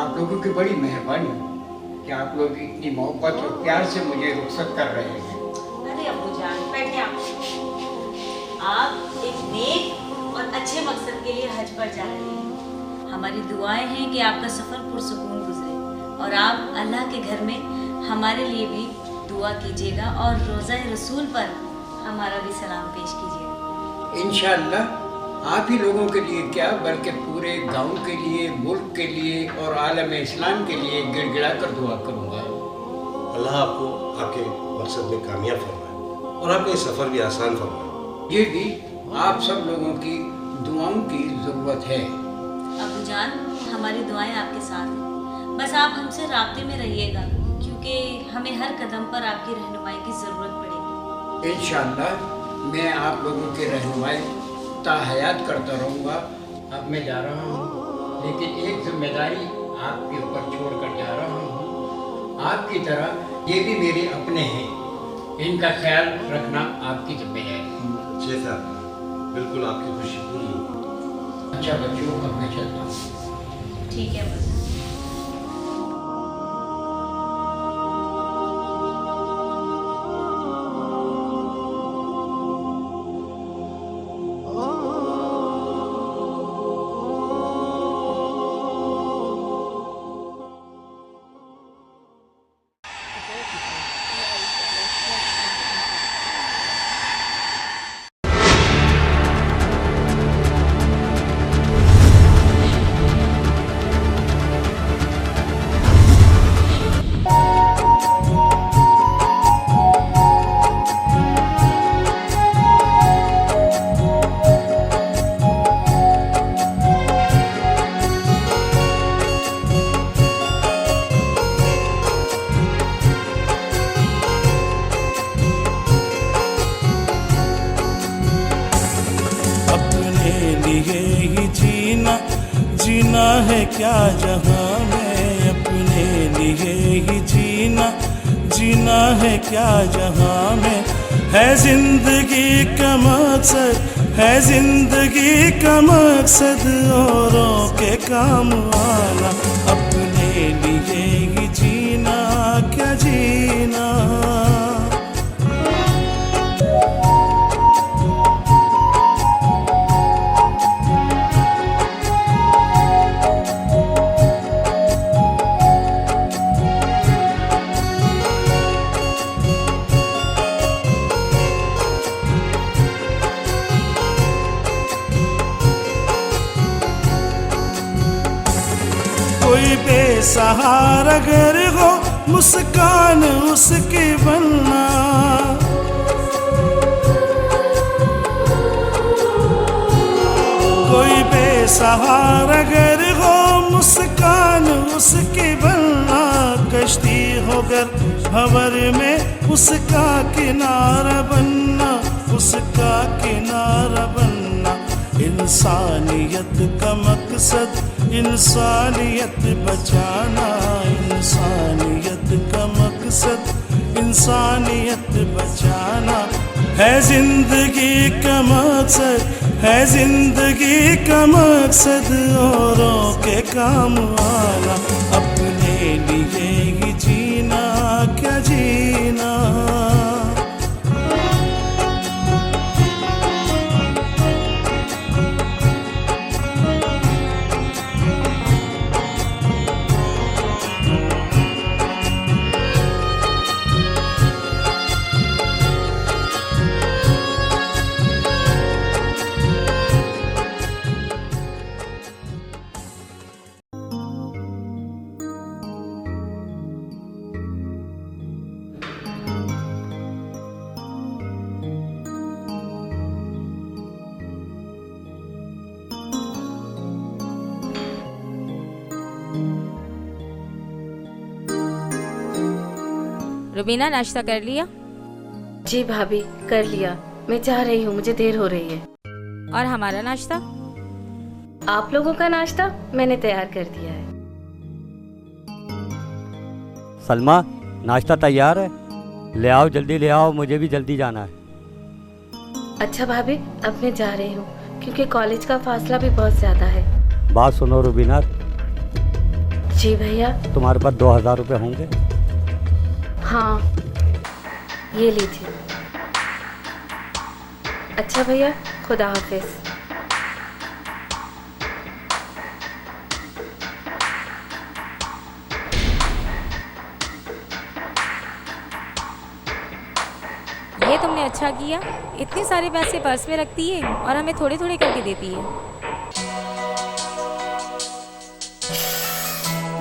आप लोगों की बड़ी मेहरबानी कि आप लोग इतनी मोहब्बत और प्यार से मुझे रुखसत कर रहे हैं। अरे अब्बू जान बैठे आप एक नेक और अच्छे मकसद के लिए हज पर जा रहे हैं। हमारी दुआएं हैं कि आपका सफ़र पुरसुकून गुजरे और आप अल्लाह के घर में हमारे लिए भी दुआ कीजिएगा और रोज़ा रसूल पर हमारा भी सलाम पेश कीजिएगा। इंशाअल्लाह आप ही लोगों के लिए क्या बल्कि पूरे गांव के लिए, मुल्क के लिए और आलम इस्लाम के लिए गिड़गिड़ा कर दुआ करूँगा। अल्लाह आपको आपके मकसद में कामयाब फरमाए और आपका ये सफ़र भी आसान फरमाए। ये भी आप सब लोगों की दुआओं की ज़रूरत है। अब्बू जान हमारी दुआएं आपके साथ हैं, बस आप हमसे राब्ते में रहिएगा क्योंकि हमें हर कदम पर आपकी रहनुमाई की ज़रूरत पड़ेगी। इंशाअल्लाह मैं आप लोगों की रहनुमाई ताहयात करता रहूँगा। अब मैं जा रहा हूँ, लेकिन एक जिम्मेदारी आपके ऊपर छोड़ कर जा रहा हूँ। आपकी तरह ये भी मेरे अपने हैं, इनका ख्याल रखना आपकी जिम्मेदारी। जी साहब, बिल्कुल आपकी खुशी पूरी होगी। अच्छा बच्चों, अब मैं चलता हूँ। ठीक है बस। जीना है क्या जहां में, अपने लिए ही जीना है क्या जहां में। है जिंदगी का मकसद, है जिंदगी का मकसद औरों के काम आना। अपने लिए ही जीना क्या जीना। कोई बेसहारा अगर हो, मुस्कान उसकी बनना। कोई बेसहारा अगर हो, मुस्कान उसकी बनना। कश्ती होकर भंवर में उसका किनारा बनना, उसका किनारा बनना। इंसानियत का मकसद इंसानियत बचाना, इंसानियत का मकसद इंसानियत बचाना। है जिंदगी का मकसद, है जिंदगी का मकसद औरों के काम आना। अपने लिए ही जीना क्या जीना। रुबीना नाश्ता कर लिया? जी भाभी कर लिया, मैं जा रही हूँ, मुझे देर हो रही है। और हमारा नाश्ता? आप लोगों का नाश्ता मैंने तैयार कर दिया है। सलमा, नाश्ता तैयार है, ले आओ, जल्दी ले आओ, मुझे भी जल्दी जाना है। अच्छा भाभी, अब मैं जा रही हूँ क्योंकि कॉलेज का फासला भी बहुत ज़्यादा है। बात सुनो रुबीना, जी भैया। तुम्हारे पास 2000 रुपये होंगे? हाँ, ये लीजिए। अच्छा भैया, खुदा हाफिज। ये तुमने अच्छा किया, इतने सारे पैसे पर्स में रखती है और हमें थोड़े थोड़े करके देती है।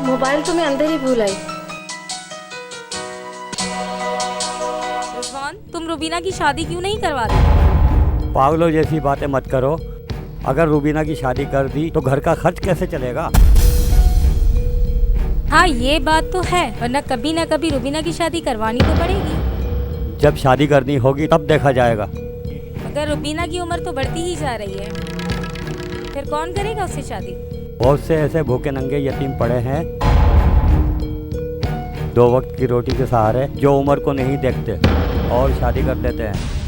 मोबाइल तो मैं अंदर ही भूल आई। रिजवान, तुम रुबीना की शादी क्यों नहीं करवाते? पागलों जैसी बातें मत करो। अगर रुबीना की शादी कर दी तो घर का खर्च कैसे चलेगा? हाँ, ये बात तो है, वरना कभी ना कभी रुबीना की शादी करवानी तो पड़ेगी। जब शादी करनी होगी तब देखा जाएगा। मगर रुबीना की उम्र तो बढ़ती ही जा रही है, फिर कौन करेगा उससे शादी? बहुत से ऐसे भूखे नंगे यतीम पड़े हैं 2 वक्त की रोटी के सहारे, जो उम्र को नहीं देखते और शादी कर देते हैं।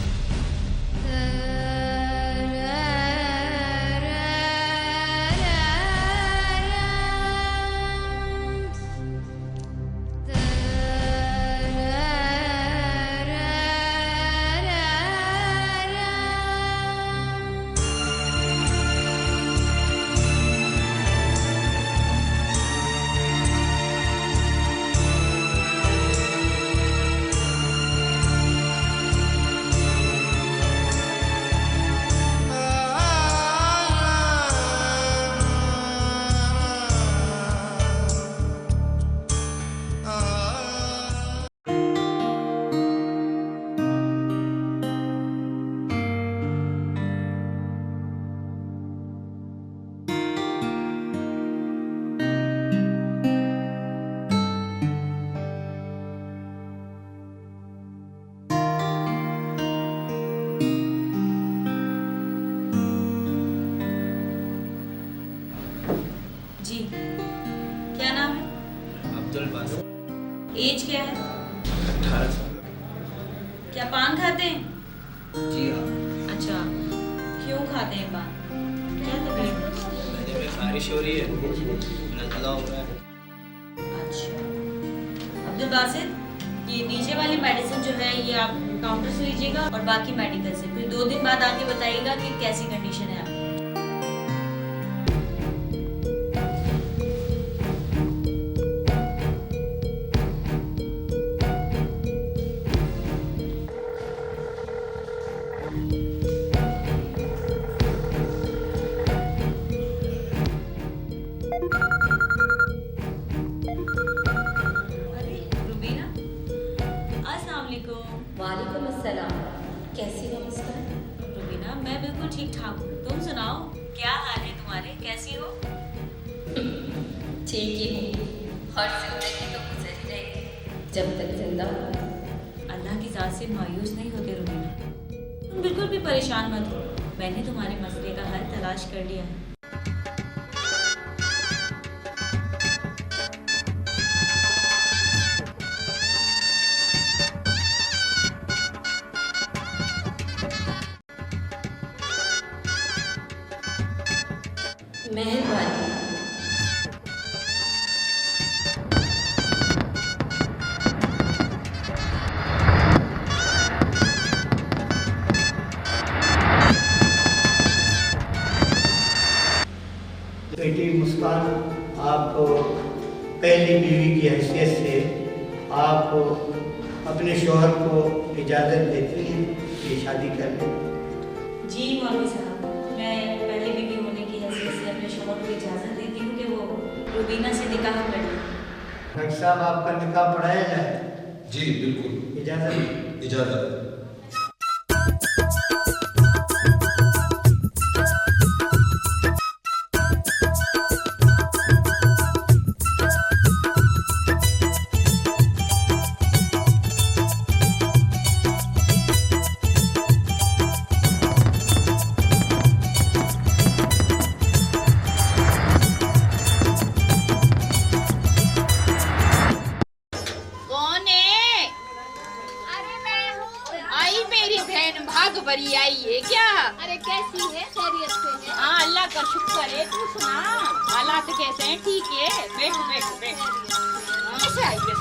जी, क्या नाम है? अब्दुल बासित। एज क्या है? 18 साल। क्या पान खाते हैं? जी हाँ। अच्छा, क्यों खाते हैं पान? क्या तकलीफ है? मैंने में खारिश हो रही है, नज़ला हो रहा है। अच्छा, अब्दुल बासित, ये नीचे वाली मेडिसिन जो है ये आप काउंटर से लीजिएगा और बाकी मेडिकल से। फिर 2 दिन बाद आके बताइएगा कि कैसी कंडीशन है आपकी। वालेकुम अस्सलाम। कैसी हो मुस्कान? रुबीना, मैं बिल्कुल ठीक ठाक हूँ। तुम सुनाओ, क्या हाल है तुम्हारे? कैसी हो? ठीक ही हूँ, और जिंदगी तो गुजर ही रहेगी जब तक जिंदा हूँ। अल्लाह की ज़ात से मायूस नहीं होते रुबीना, तुम बिल्कुल भी परेशान मत हो। मैंने तुम्हारे मसले का हल तलाश कर लिया है। मेहरबानी। बेटी मुस्कान, आप पहली बीवी की हैसियत से आप अपने शौहर को इजाज़त देते हैं कि शादी कर लें? जी मौलवी साहब, मैं पहली बीवी होने की हैसियत से अपने शौहर को इजाज़त देती हूँ कि वो रुबीना से निकाह कर लें। डॉक्टर साहब, आपका निकाह पढ़ाया जाए? जी बिल्कुल। इजाज़त? इजाज़त। बरी आई है क्या? अरे कैसी है? खैरियत से है? हाँ, अल्लाह का शुक्र है। तू सुना? हालात कैसे हैं? ठीक है, बैठो बैठो बैठो। ऐसे आइए।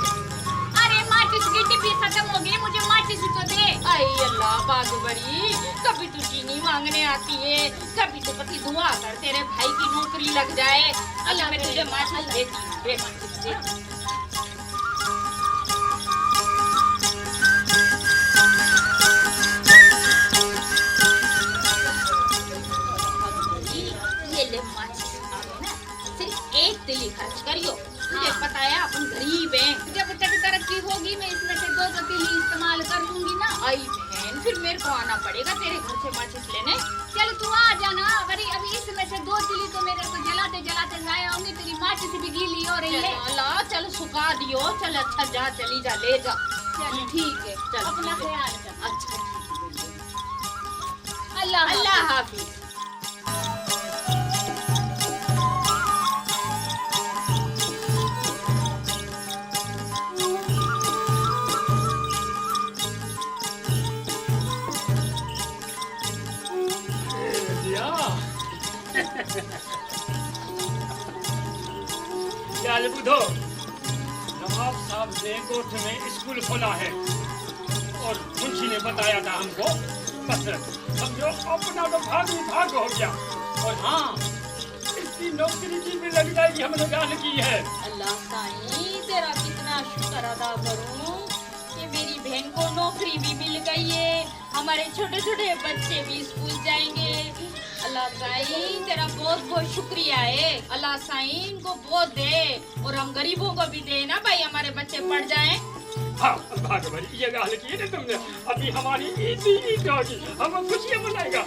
अरे माचिस की डिब्बी खत्म हो गई, मुझे माचिस तो दे। आई अल्लाह बागबरी, कभी तू चीनी मांगने आती है, कभी तो पति दुआ कर तेरे भाई की नौकरी लग जाए। अल्लाह मैं तुझे माचिस देती हूँ, दे माचिस दे। ये ले माचिस, सिर्फ एक तिली खर्च करियो। मुझे पता है अपन गरीब हैं। जब तक तरक्की होगी मैं इसमें से 2 तिली इस्तेमाल कर लूंगी ना। आई बहन, फिर मेरे को आना पड़ेगा तेरे घर से माचिस लेने। चल तू आ जाना। अभी इसमें से 2 तिली तो मेरे को जलाते जलाते जाए होंगे। तेरी माचिस भी गीली हो रही है। अल्लाह चल सुखा दियो। चल अच्छा जा, चली जा, ले जा। चल ठीक है, चल अपना ख्याल कर। अच्छा ठीक है, अल्लाह हाफिज। क्या बुधो, नवाब साहब ने कोठ में स्कूल खोला है और मुंशी ने बताया था हमको। बस समझो अपना तो भाग हो गया। और हाँ, इसकी नौकरी की भी लग जाएगी, हमने जान की है। अल्लाह साईं तेरा कितना शुक्र अदा करूं कि मेरी बहन को नौकरी भी मिल गई है, हमारे छोटे छोटे बच्चे भी स्कूल जाएंगे। अल्लाह साईं तेरा बहुत बहुत शुक्रिया है। अल्लाह साईं को बहुत दे और हम गरीबों को भी दे ना भाई, हमारे बच्चे पढ़ जाएं। हाँ भागवती, ये गाल की है तुमने। अभी हमारी ईद होगी, हम खुशियाँ मनाएगा।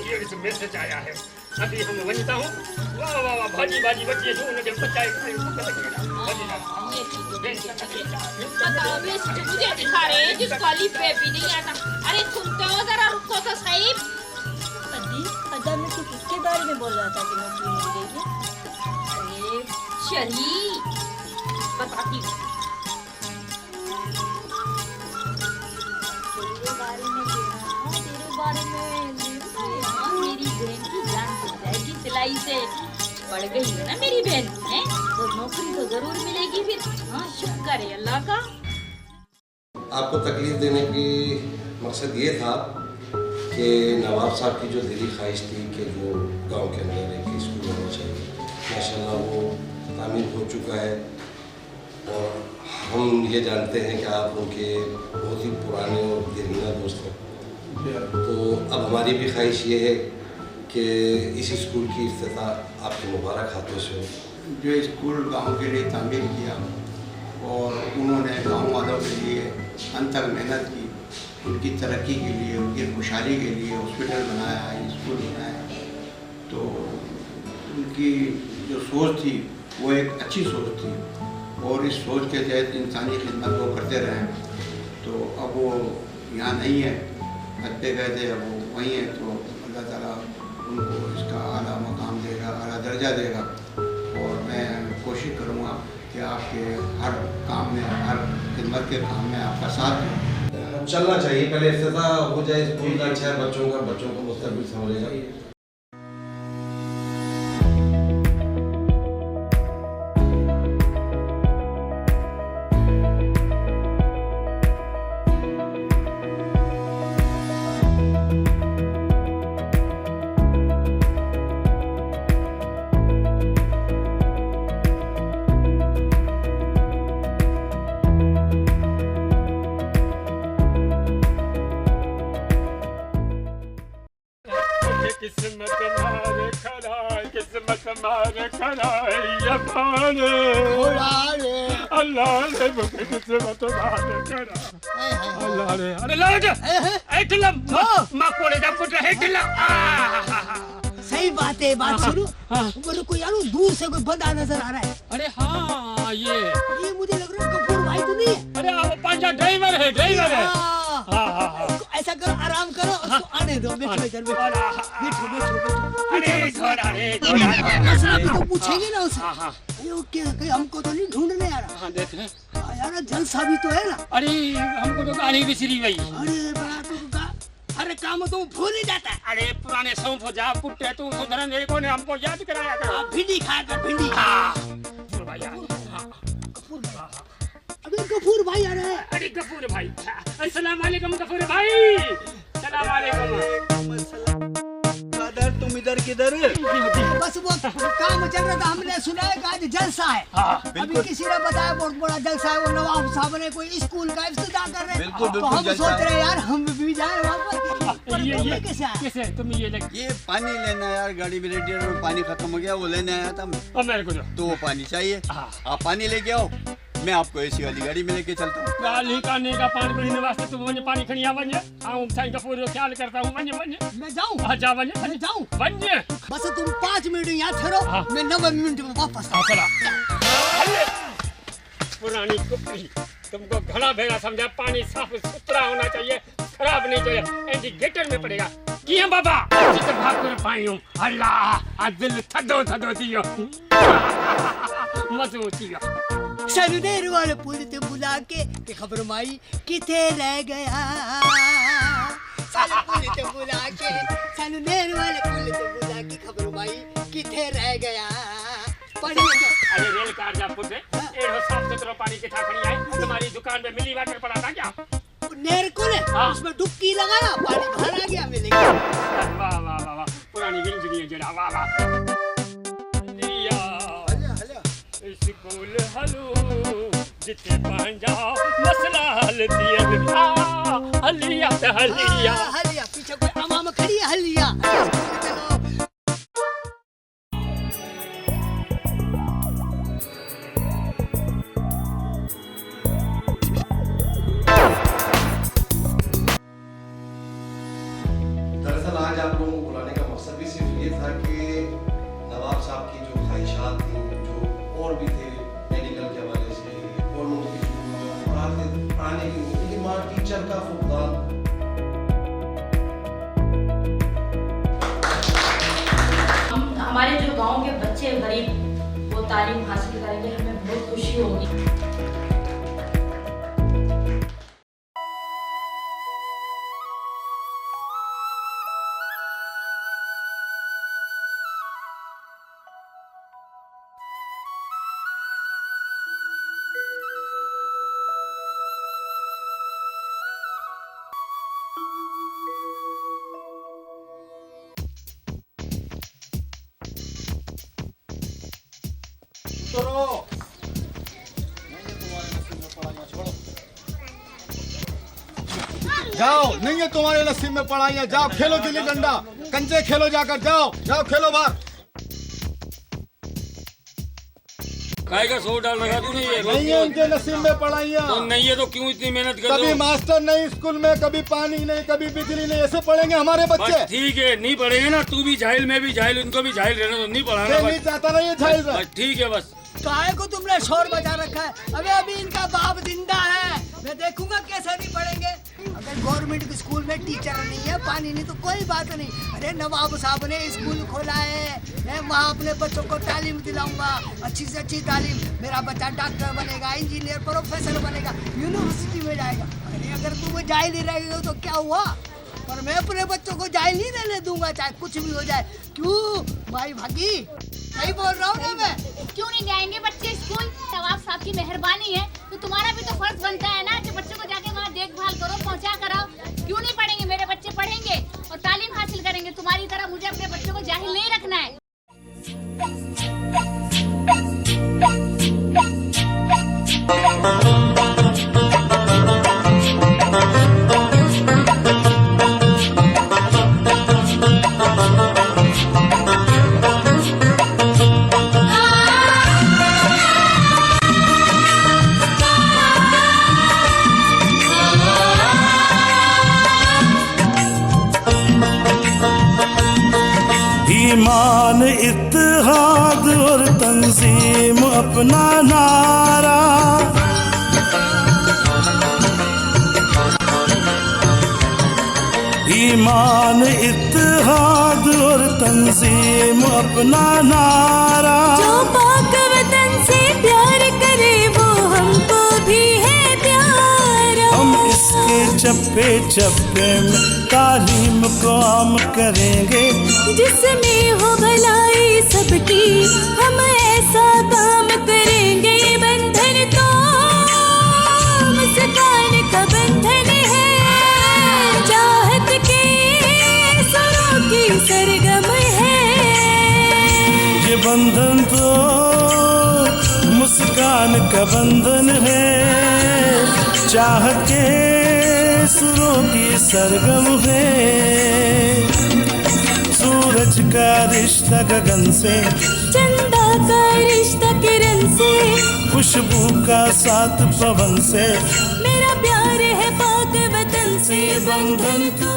ये इस मैसेज आया है, अभी हम बनता हूँ। वाह वाह वाह, भाजी भाजी बच्चे जो उनके बच्चा बताओ मुझे दिखा रहे हैं जिसका लिप पे भी नहीं आता। अरे सुनते हो, जरा रुको तो सही। अदा में तू किसके बारे में बोल रहा था कि नौकरी मिल गई है? अरे शरी बताती हूँ। तेरे बारे में हाँ, मेरी बहन की जान बच जाएगी सिलाई से। पढ़ गई है ना मेरी बहन है, तो नौकरी तो जरूर मिलेगी फिर। हाँ शुक्र है अल्लाह का। आपको तकलीफ देने की मकसद ये था कि नवाब साहब की जो दिली ख्वाहिश थी कि जो गांव के अंदर एक स्कूल होना चाहिए, माशाल्लाह वो तामीर हो चुका है। और हम ये जानते हैं कि आप उनके बहुत ही पुराने और दीवाना दोस्त हैं, तो अब हमारी भी ख्वाहिश ये है कि इस स्कूल की इफ्तिताह आपके मुबारक हाथों से हो। जो स्कूल गांव के लिए तामीर किया और उन्होंने गांव वालों के लिए अंतक मेहनत की, उनकी तरक्की के लिए, उनकी खुशहाली के लिए हॉस्पिटल बनाया, स्कूल बनाया, तो उनकी जो सोच थी वो एक अच्छी सोच थी और इस सोच के तहत इंसानी खिदमत वो करते रहे। तो अब वो यहाँ नहीं है, हज पे गए थे, अब वो वहीं है। तो अल्लाह ताला उनको इसका आला मकाम देगा, आला दर्जा देगा। और मैं कोशिश करूँगा कि आपके हर काम में, हर खिदमत के काम में आपका साथ दूँ। चलना चाहिए, पहले इफ्तिताह हो जाए स्कूल का, अच्छा है बच्चों को मुस्तकबिल संभलेगा। मारे खड़ाई अल्लाह ने मुझे किस्मत मारे खड़ा अल्लाह ने अरे लाज एकला माकोड़े दा पुत्र एकला सही बात है। बात सुनो, मेरे को यार दूर से कोई बंदा नजर आ रहा है। अरे हाँ ये मुझे लग रहा है कपूर भाई तो नहीं है। अरे वो पांचा ड्राइवर है ऐसा करो, आराम करो, उसको आने दो। बैठो इधर, बैठो। तो पूछेंगे ना उसे, ये हमको तो नहीं ढूंढने आ रहा। देख रहे यार जलसा भी तो है ना। अरे हमको तो गाड़ी बिसरी गई। अरे बात अरे काम तो भूल ही जाता है। अरे पुराने सौंफ जा पुट्टे, तू सुधरन देखो ने हमको याद कराया कर। भिंडी खाया कर भिंडी। अबे गफूर भाई आ रहे हैं। अरे गफूर भाई, अस्सलाम वालेकुम गफूर भाई। सलाम वालेकुम। तुम इधर किधर? बस वो काम चल रहा था, हमने सुना है कि आज जलसा है। अभी किसी ने बताया बहुत बड़ा जलसा है, वो नवाब साहब ने कोई स्कूल का इफ्तिताह कर रहे हैं। तो हम सोच रहे हैं यार हम भी जाए वहाँ पर। ये कैसे तुम ये पानी लेना यार, गाड़ी में रेडिएटर में पानी खत्म हो गया, वो लेने आया था मैं। मेरे को तो वो पानी चाहिए, आप पानी लेके आओ, मैं आपको एसी वाली गाड़ी में लेके चलता हूँ। गाली काने का पानी पीने वास्ते तू वने पानी खड़िया वने आऊं साईं का पूरा ख्याल करता हूं वने मैं जाऊं। हां जा वने मैं जाऊं वने बस तुम 5 मिनट यहाँ ठहरो, मैं 9 मिनट में वापस आऊं। चला पुरानी कुप्पी, तुमको घड़ा भेड़ा समझा, पानी साफ सुथरा होना चाहिए, खराब नहीं चाहिए। इंडिकेटर में पड़ेगा कि हम बाबा जित भाग कर पायूं अल्लाह आ दिल थदो थदो दियो मजो दियो। सनुदेर वाले पुल ते बुला के खबर माई किथे रह गया। पुल ते बुला के सनुदेर वाले पुल ते बुला के खबर माई किथे रह गया। अरे रेल कार जा पुटे, एड़ो साफ सुथरा पानी के ठाकनी आए, तुम्हारी दुकान में मिली वाटर पड़ा था क्या? नेर को ले उसमें डुबकी लगाया, पानी बाहर आ गया मेरे। वाह वाह वाह वाह, पुरानी इंजीनियर जरा वाह वाह। स्कूल हलो जिथे पांजा मसला हल दिया हलिया हलिया हलिया पीछे कोई अमाम खड़ी है हलिया। दरअसल आज आप लोगों को बुलाने का मकसद भी सिर्फ ये था कि नवाब साहब की जो ख्वाहिशात थी, जो और भी थे मेडिकल के हवाले से और उनकी जो पढ़ाने की उनकी माँ टीचर का फुकदान। हमारे जो गांव के बच्चे गरीब वो तालीम हासिल करेंगे, हमें बहुत खुशी होगी। जाओ, नहीं है तुम्हारे नसीब में पढ़ाइयाँ, जाओ खेलो गिल्ली डंडा, कंचे खेलो जाकर, जाओ जाओ खेलो बाहर। काय का $100 लगा तू नहीं है? नहीं है उनके नसीब में पढ़ाइयाँ। तो नहीं है तो क्यों इतनी मेहनत कर रहे हो? कभी मास्टर नहीं स्कूल में, कभी पानी नहीं, कभी बिजली नहीं, ऐसे पढ़ेंगे हमारे बच्चे। ठीक है, नहीं पढ़ेंगे ना, तू भी जाहिल, मैं भी जाहिल, उनको भी जाहिल रहना, तो नहीं पढ़ाना। नहीं चाहता ना ये जाहिल। ठीक है बस। काहे को तुमने शोर बजा रखा है? अभी इनका बाप जिंदा है, मैं देखूंगा कैसे नहीं पढ़ेंगे। अगर गवर्नमेंट के स्कूल में टीचर नहीं है, पानी नहीं, तो कोई बात नहीं। अरे नवाब साहब ने स्कूल खोला है, मैं वहाँ अपने बच्चों को तालीम दिलाऊंगा, अच्छी से अच्छी तालीम। मेरा बच्चा डॉक्टर बनेगा, इंजीनियर, प्रोफेसर बनेगा, यूनिवर्सिटी में जाएगा। अरे अगर तुम जाहिल ही रहेगी तो क्या हुआ? पर मैं अपने बच्चों को जाहिल नहीं रहने दूंगा, चाहे कुछ भी हो जाए। क्यों भाई भागी, सही बोल रहा हूँ ना मैं? क्यों नहीं जाएंगे बच्चे स्कूल? नवाब साहब की मेहरबानी है, तो तुम्हारा भी तो फर्ज बनता है ना कि बच्चों को जाके वहाँ देखभाल करो, पहुँचा कराओ। क्यों नहीं पढ़ेंगे? मेरे बच्चे पढ़ेंगे और तालीम हासिल करेंगे। तुम्हारी तरह मुझे अपने बच्चों को जाहिल नहीं रखना है। ईमान इत्तेहाद और तंजीम अपना नारा, ईमान इत्तेहाद और तंजीम अपना नारा। जो पाक वतन से प्यार करे वो हमको भी है प्यारा। हम इसके चप्पे चप्पे में तालीम को आम करेंगे। जिसमें हो भलाई सबकी हम ऐसा काम करेंगे। बंधन तो मुस्कान का बंधन है, चाहत के सुरों की सरगम है। ये बंधन तो मुस्कान का बंधन है, चाहत के सुरों की सरगम है। सूरज का रिश्ता गगन से, चंदा का रिश्ता किरण से, खुशबू का साथ पवन से, मेरा प्यार है पाक वतन से। बंधन तो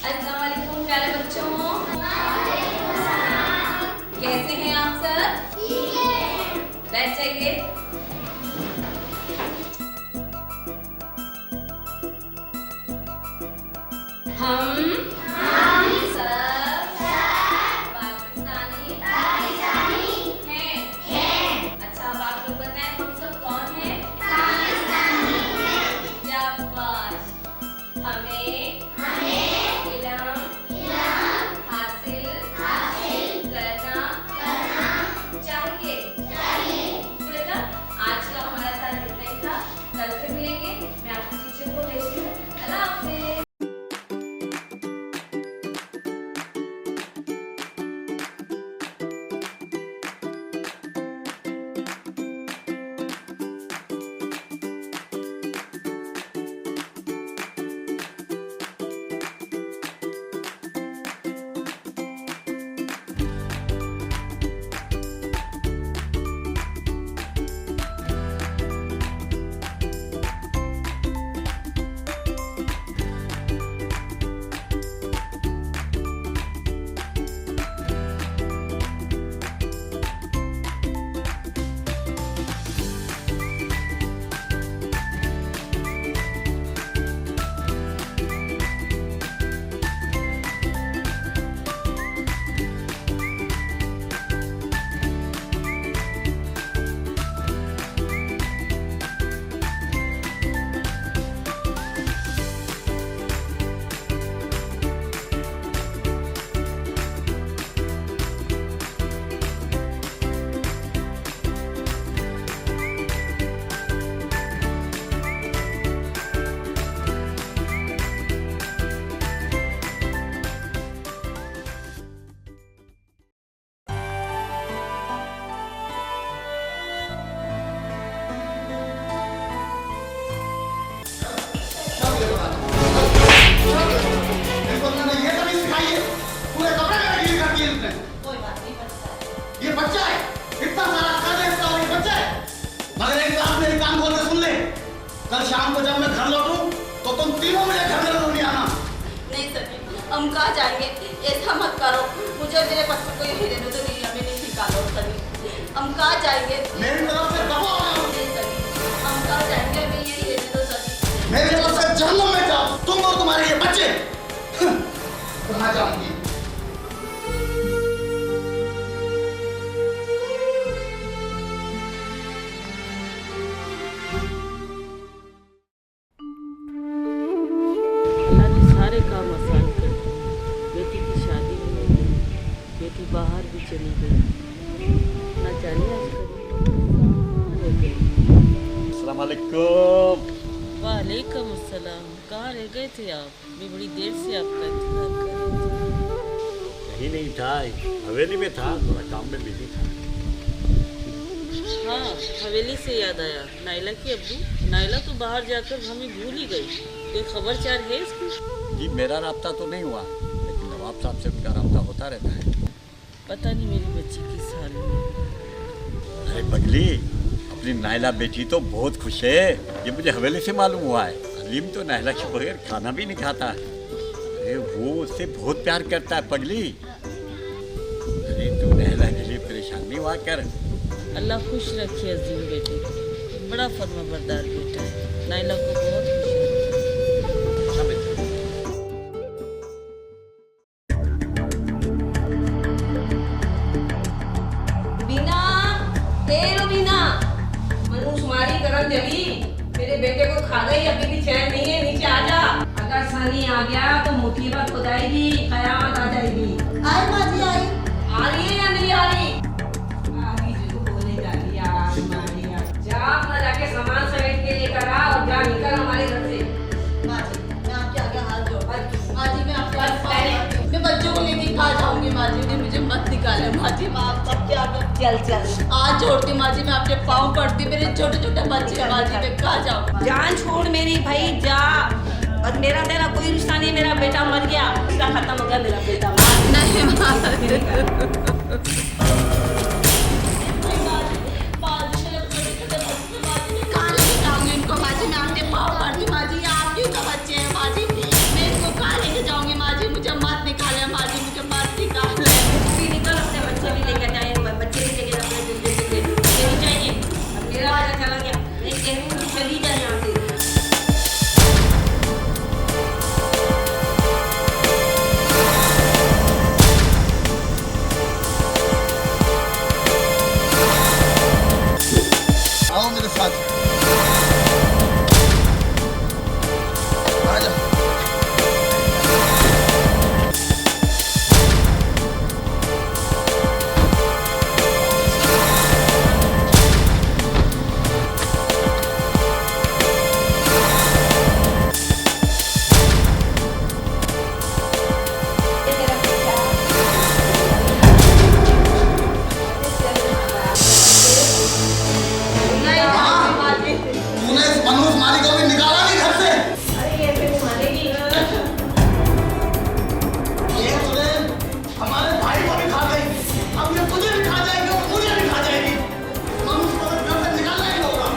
अस्सलाम वालेकुम प्यारे बच्चों, कैसे हैं आप सब? बैठ जाइए। हम सब पाकिस्तानी हैं। अच्छा अब आप लोग बताएं हम सब कौन हैं? शाबाश। हमें इल्म हासिल करना चाहिए। बेटा आज का हमारा साथ इतना ही था, कल फिर मिलेंगे। मैं आपकी टीचर को भेजती हूँ। अल्लाह हाफिज़। कल शाम को जब मैं घर लौटूं तो तुम तीनों मेरे घर में जरूर आना। नहीं सकी, हम कहाँ जाएंगे? ऐसा मत करो, मुझे मेरे बच्चों को यही रहने दो, नहीं हमें नहीं निकालो सभी। हम कहाँ जाएंगे? मेरी तरफ से दबो। नहीं सकी, हम कहाँ जाएंगे? हमें यही रहने दो सभी। मेरी तरफ से जहन्नुम में जाओ, तुम और तुम्हारे ये बच्चे। कहाँ जाऊंगी? सारे काम आसान कर दिए। बेटी की शादी भी हो गई, बेटी बाहर भी चली गई, ना जाने अस्सलाम वालेकुम। वालेकुम अस्सलाम। कहाँ रह गए थे आप? मैं बड़ी देर से आपका इंतजार कर रही थी। कहीं नहीं था, हवेली में था, थोड़ा काम में बिजी था। हाँ, हवेली से याद आया, नाइला की अब्बू। नाइला तो बाहर जाकर हमें भूल ही गई। कोई खबर चार है इसकी? जी मेरा राब्ता तो नहीं हुआ, लेकिन नवाब साहब से उनका राब्ता होता रहता है। पता नहीं मेरी बच्ची किस हाल में। अरे पगली, अपनी नाइला बेटी तो बहुत खुश है, ये मुझे हवेली से मालूम हुआ है। अलीम तो नाइला के बगैर खाना भी नहीं खाता है। अरे वो उससे बहुत प्यार करता है पगली। अरे तू नाइला के लिए परेशान नहीं हुआ कर। अल्लाह खुश रखे अजीम बेटे को, बड़ा फर्माबरदार बेटा है। नाइला को बहुत खुश है। बीना, ए रो बीना, मनु सुमारी करन दे गया तो मुसीबत हो जाएगी, कयामत आ जाएगी। आई माँ जी आई। आ रही है या नहीं आ रही? आ रही जो बोले जा रही है, आ रही है। जा अपना जाके सामान समेट के लेकर आ और जा निकल हमारे घर से। माँ जी मैं आपके आगे हाथ जोड़। माँ जी मैं आपके आगे पहले मैं बच्चों को लेके कहाँ जाऊंगी? माँ जी ने मुझे मत निकाले। माँ जी मैं आप सबके आगे चल चल आज छोड़ती। माँ जी मैं आपके पाँव पड़ती, मेरे छोटे छोटे बच्चे। माँ जी मैं कहाँ जाऊँ? जान छोड़ मेरी भाई, जा। और मेरा तेरा कोई रिश्ता नहीं, मेरा बेटा मर गया, उसका खत्म हो गया मेरा बेटा। नहीं कहाँ लेके जाऊंगी उनको? माँ जी मैं आपके पाँव पड़ती। माँ जी आप क्यों का बच्चे हैं? माँ जी मैं इनको कहाँ लेके जाऊंगी? माँ जी मुझे मत निकाले। माँ जी मुझे मत निकाले। भी निकल, अपने बच्चे भी लेके जाए, बच्चे भी लेके जाए चाहिए। मेरा वाला चला गया, मैं कह रही हूँ चली जाए यहाँ से। आओ मेरे साथ। आजा। तूने इस मनोज माली को भी निकाला नहीं घर से। ये तूने हमारे भाई को भी खा गई, अब ये तुझे भी खा जाएगी और मुझे भी खा जाएगी। मनोज को घर से निकालना ही होगा।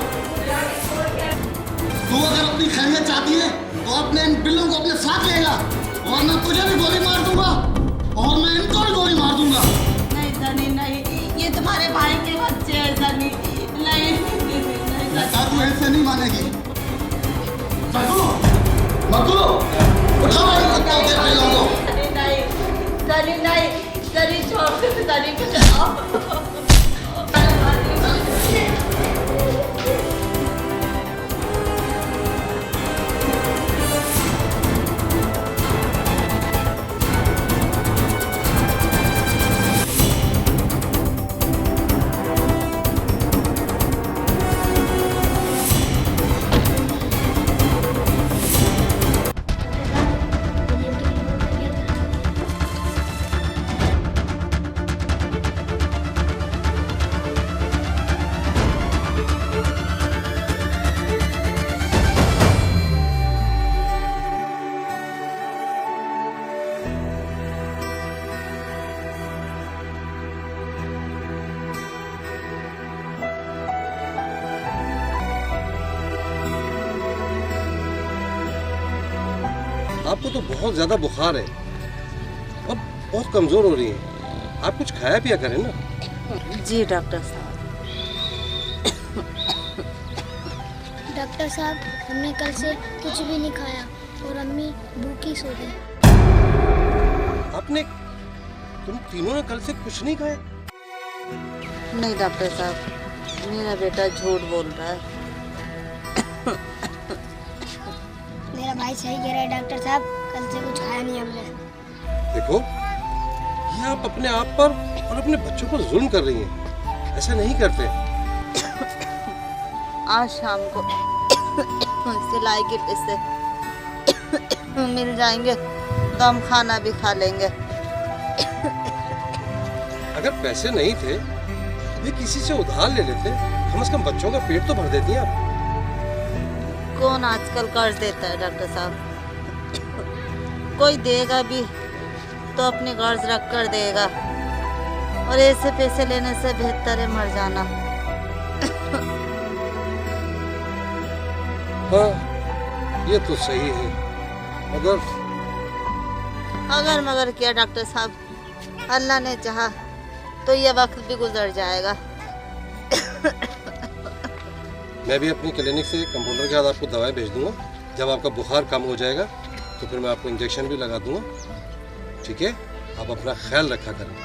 तू अगर अपनी खैरियत चाहती है तो अपने इन बिल्लों को अपने साथ लेगा, वरना तुझे भी गोली मार दूंगा और मैं इनको भी गोली मार दूंगा। नहीं सनी नहीं, ये तुम्हारे भाई के बच्चे हैं सनी। नहीं तू ऐसे नहीं मानेगी। मकू, मकू, उठाओ इन कुत्तों के बिलों को। सनी नहीं, सनी छोड़ दे, सनी को चलाओ। आपको तो बहुत ज्यादा बुखार है, अब बहुत कमजोर हो रही हैं। आप कुछ खाया पिया करें ना। जी डॉक्टर साहब। डॉक्टर साहब हमने कल से कुछ भी नहीं खाया और अम्मी भूखी सो गई। तुम तीनों ने कल से कुछ नहीं खाया? नहीं डॉक्टर साहब, मेरा बेटा झूठ बोल रहा है। मेरा भाई सही कह रहा है डॉक्टर साहब, कल से कुछ खाया नहीं हमने। देखो, ये आप अपने आप पर और अपने बच्चों पर जुल्म कर रही हैं। ऐसा नहीं करते। आज शाम को सिलाई के पैसे मिल जाएंगे तो हम खाना भी खा लेंगे। अगर पैसे नहीं थे तो किसी से उधार ले लेते, कम से कम बच्चों का पेट तो भर देती आप। कौन आजकल कर्ज देता है डॉक्टर साहब? कोई देगा भी तो अपनी कर्ज रख कर देगा, और ऐसे पैसे लेने से बेहतर है मर जाना। हाँ, ये तो सही है, अगर मगर क्या डॉक्टर साहब, अल्लाह ने चाहा तो ये वक्त भी गुजर जाएगा। मैं भी अपनी क्लिनिक से कंपाउंडर के साथ आपको दवाई भेज दूंगा। जब आपका बुखार कम हो जाएगा तो फिर मैं आपको इंजेक्शन भी लगा दूंगा। ठीक है, आप अपना ख्याल रखा करें।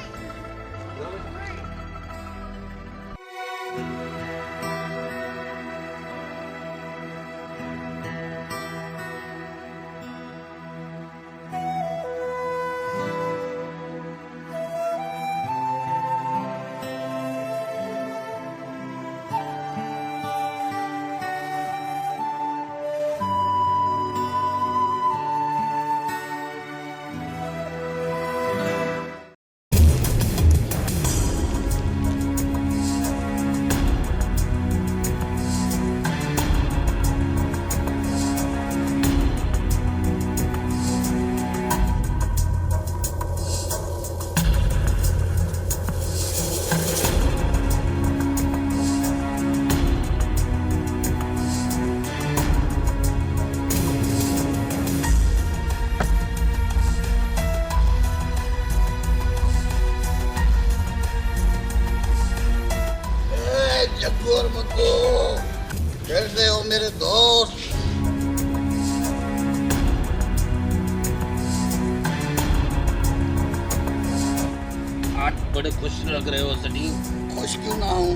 बड़े खुश लग रहे हो सलीम। खुश क्यों ना हूँ,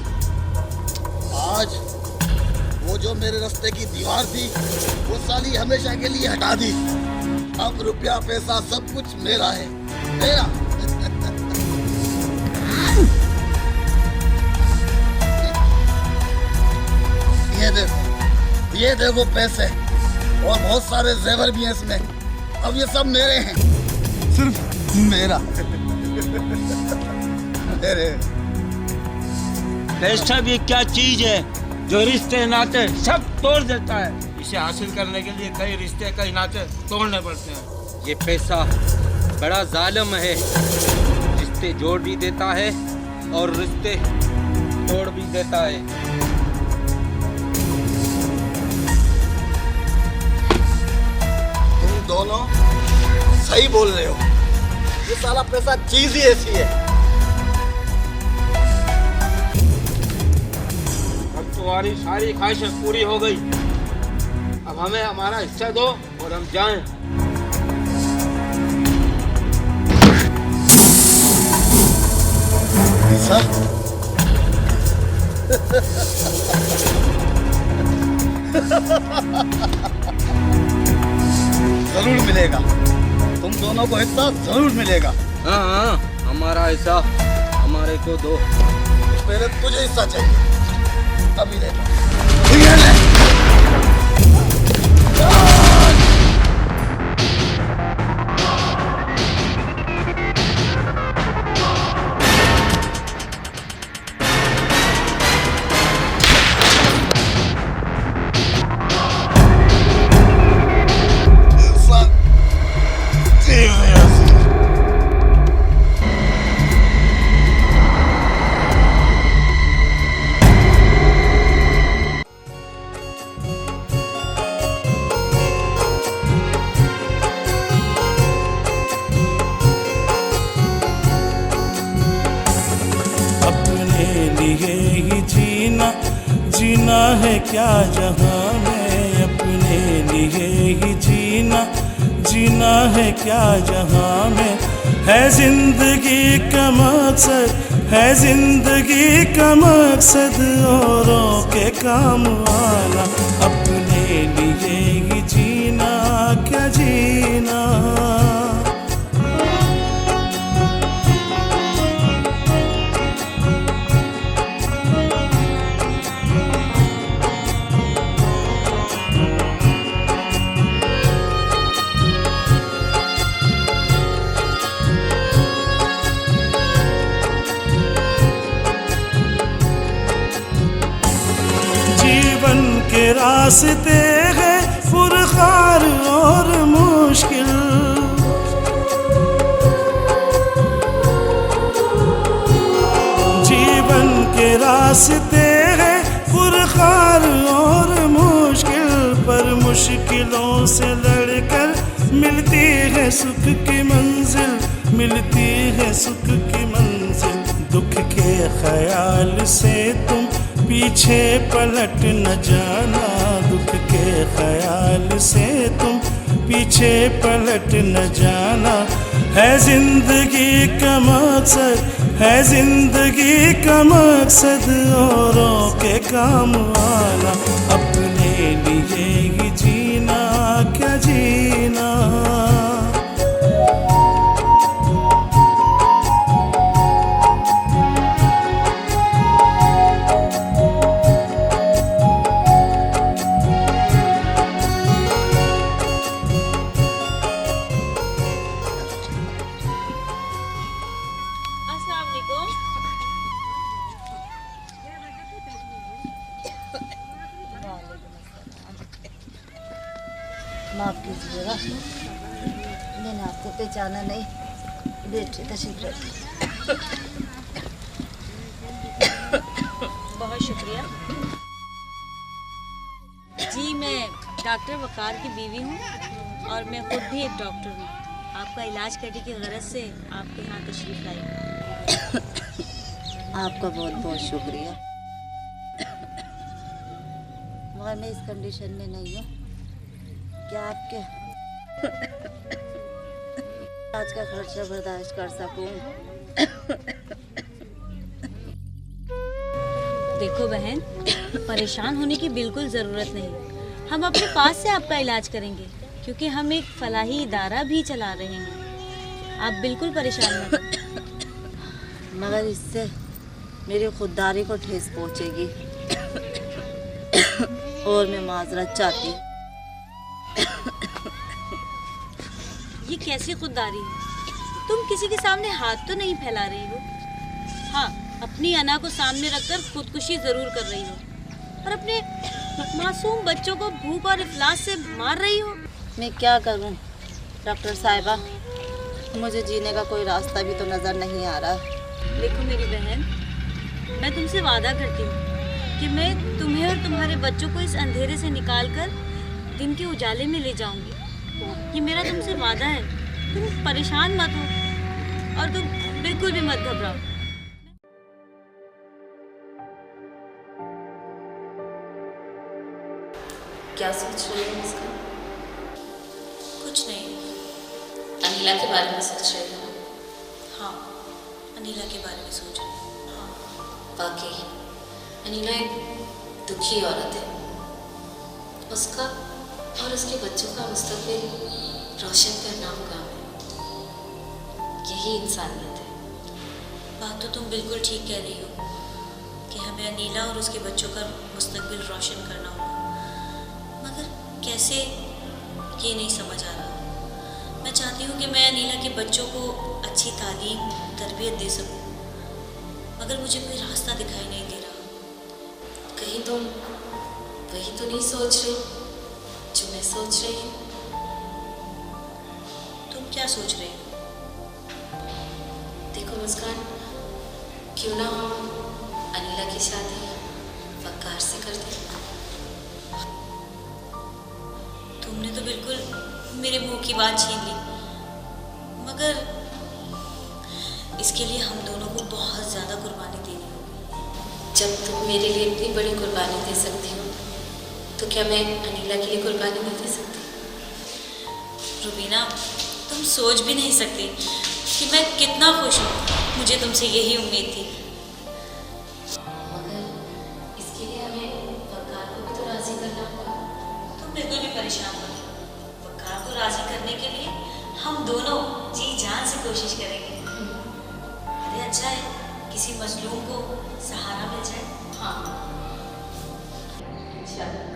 आज वो जो मेरे रास्ते की दीवार थी वो साली हमेशा के लिए हटा दी। अब रुपया पैसा सब कुछ मेरा है, मेरा। ये देखो पैसे और बहुत सारे जेवर भी हैं इसमें। अब ये सब मेरे हैं, सिर्फ मेरा। मेरे पैसा भी क्या चीज है जो रिश्ते नाते सब तोड़ देता है। इसे हासिल करने के लिए कई रिश्ते कई नाते तोड़ने पड़ते हैं। ये पैसा बड़ा जालिम है, रिश्ते जोड़ भी देता है और रिश्ते तोड़ भी देता है। दोनों सही बोल रहे हो, ये साला पैसा चीज ही ऐसी है। अब तुम्हारी सारी ख्वाहिशें पूरी हो गई, अब हमें हमारा हिस्सा दो और हम जाएं। सर जरूर मिलेगा, तुम दोनों को हिस्सा जरूर मिलेगा। हाँ हाँ, हमारा हिस्सा हमारे को दो। पहले तुझे हिस्सा चाहिए, अभी ले। जीना है क्या जहां में, अपने लिए ही जीना है क्या जहां में। है जिंदगी का मकसद, है जिंदगी का मकसद औरों के काम आना। अपने लिए ही जीना क्या जीना। के रास्ते हैं फुरखार और मुश्किल, जीवन के रास्ते हैं फुरखार और मुश्किल, पर मुश्किलों से लड़कर मिलती है सुख की मंजिल, मिलती है सुख की मंजिल। दुख के ख्याल से तुम पीछे पलट न जाना, दुख के ख्याल से तुम पीछे पलट न जाना। है जिंदगी का मकसद, है जिंदगी का मकसद औरों के काम आना। अपने लिए ही जीना क्या जीना। माफ कीजिएगा, मैंने आपको पहचाना नहीं। बैठे तशरीफ रखिए। बहुत शुक्रिया जी। मैं डॉक्टर वकार की बीवी हूँ और मैं खुद भी एक डॉक्टर हूँ। आपका इलाज करने की गरज से आपके यहाँ तशरीफ लाई। आपका बहुत बहुत शुक्रिया, मगर मैं इस कंडीशन में नहीं हूँ क्या आपके आज का खर्चा बर्दाश्त कर सकूं। देखो बहन, परेशान होने की बिल्कुल ज़रूरत नहीं। हम अपने पास से आपका इलाज करेंगे, क्योंकि हम एक फलाही इदारा भी चला रहे हैं। आप बिल्कुल परेशान मत हो। मगर इससे मेरी खुददारी को ठेस पहुंचेगी और मैं माजरत चाहती हूँ। ये कैसी खुददारी है? तुम किसी के सामने हाथ तो नहीं फैला रही हो? हाँ, अपनी अना को सामने रखकर खुदकुशी जरूर कर रही हो, और अपने मासूम बच्चों को भूख और इफलास से मार रही हो। मैं क्या करूं डॉक्टर साहिबा, मुझे जीने का कोई रास्ता भी तो नजर नहीं आ रहा। देखो मेरी बहन, मैं तुमसे वादा करती हूँ कि मैं तुम्हें और तुम्हारे बच्चों को इस अंधेरे से निकालकर दिन के उजाले में ले जाऊंगी। ये मेरा तुमसे वादा है। तुम परेशान मत हो और तुम बिल्कुल भी मत घबराओ। क्या सोच रही हो इसका? कुछ नहीं। अनिला के बारे में सोच रही हो? हाँ, अनिला के बारे में सोच रही हूँ। हाँ। वाकई अनिला एक दुखी औरत है। उसका और उसके बच्चों का मुस्तकबिल रोशन करना होगा हमें। यही इंसानियत है। बात तो तुम बिल्कुल ठीक कह रही हो कि हमें अनिला और उसके बच्चों का मुस्तकबिल रोशन करना होगा, मगर कैसे ये नहीं समझ आ रहा। मैं चाहती हूँ कि मैं अनिला के बच्चों को अच्छी तालीम तरबियत दे सकूँ, मगर मुझे कोई रास्ता दिखाई नहीं दे रहा। कहीं तुम वही तो नहीं सोच रही जो मैं सोच रही हूँ? तुम क्या सोच रही हो? देखो मुस्कान, क्यों ना हम अनिला की शादी वकार से कर दें? तुमने तो बिल्कुल मेरे मुंह की बात छीन ली, मगर इसके लिए हम दोनों को बहुत ज़्यादा कुर्बानी देनी होगी। जब तुम मेरे लिए इतनी बड़ी कुर्बानी दे सकती हो, तो क्या मैं अनिला के लिए कुर्बानी नहीं दे सकती? रुबीना, तुम सोच भी नहीं सकती कि मैं कितना खुश हूँ। मुझे तुमसे यही उम्मीद थी। मगर इसके लिए हमें वकार को भी तो राजी करना होगा। तुम बिल्कुल भी परेशान मत हो। वकार को राजी करने के लिए हम दोनों जी जान से कोशिश करेंगे। अरे अच्छा है किसी मजलूम को सहारा मिल जाए। हाँ, इंशाल्लाह।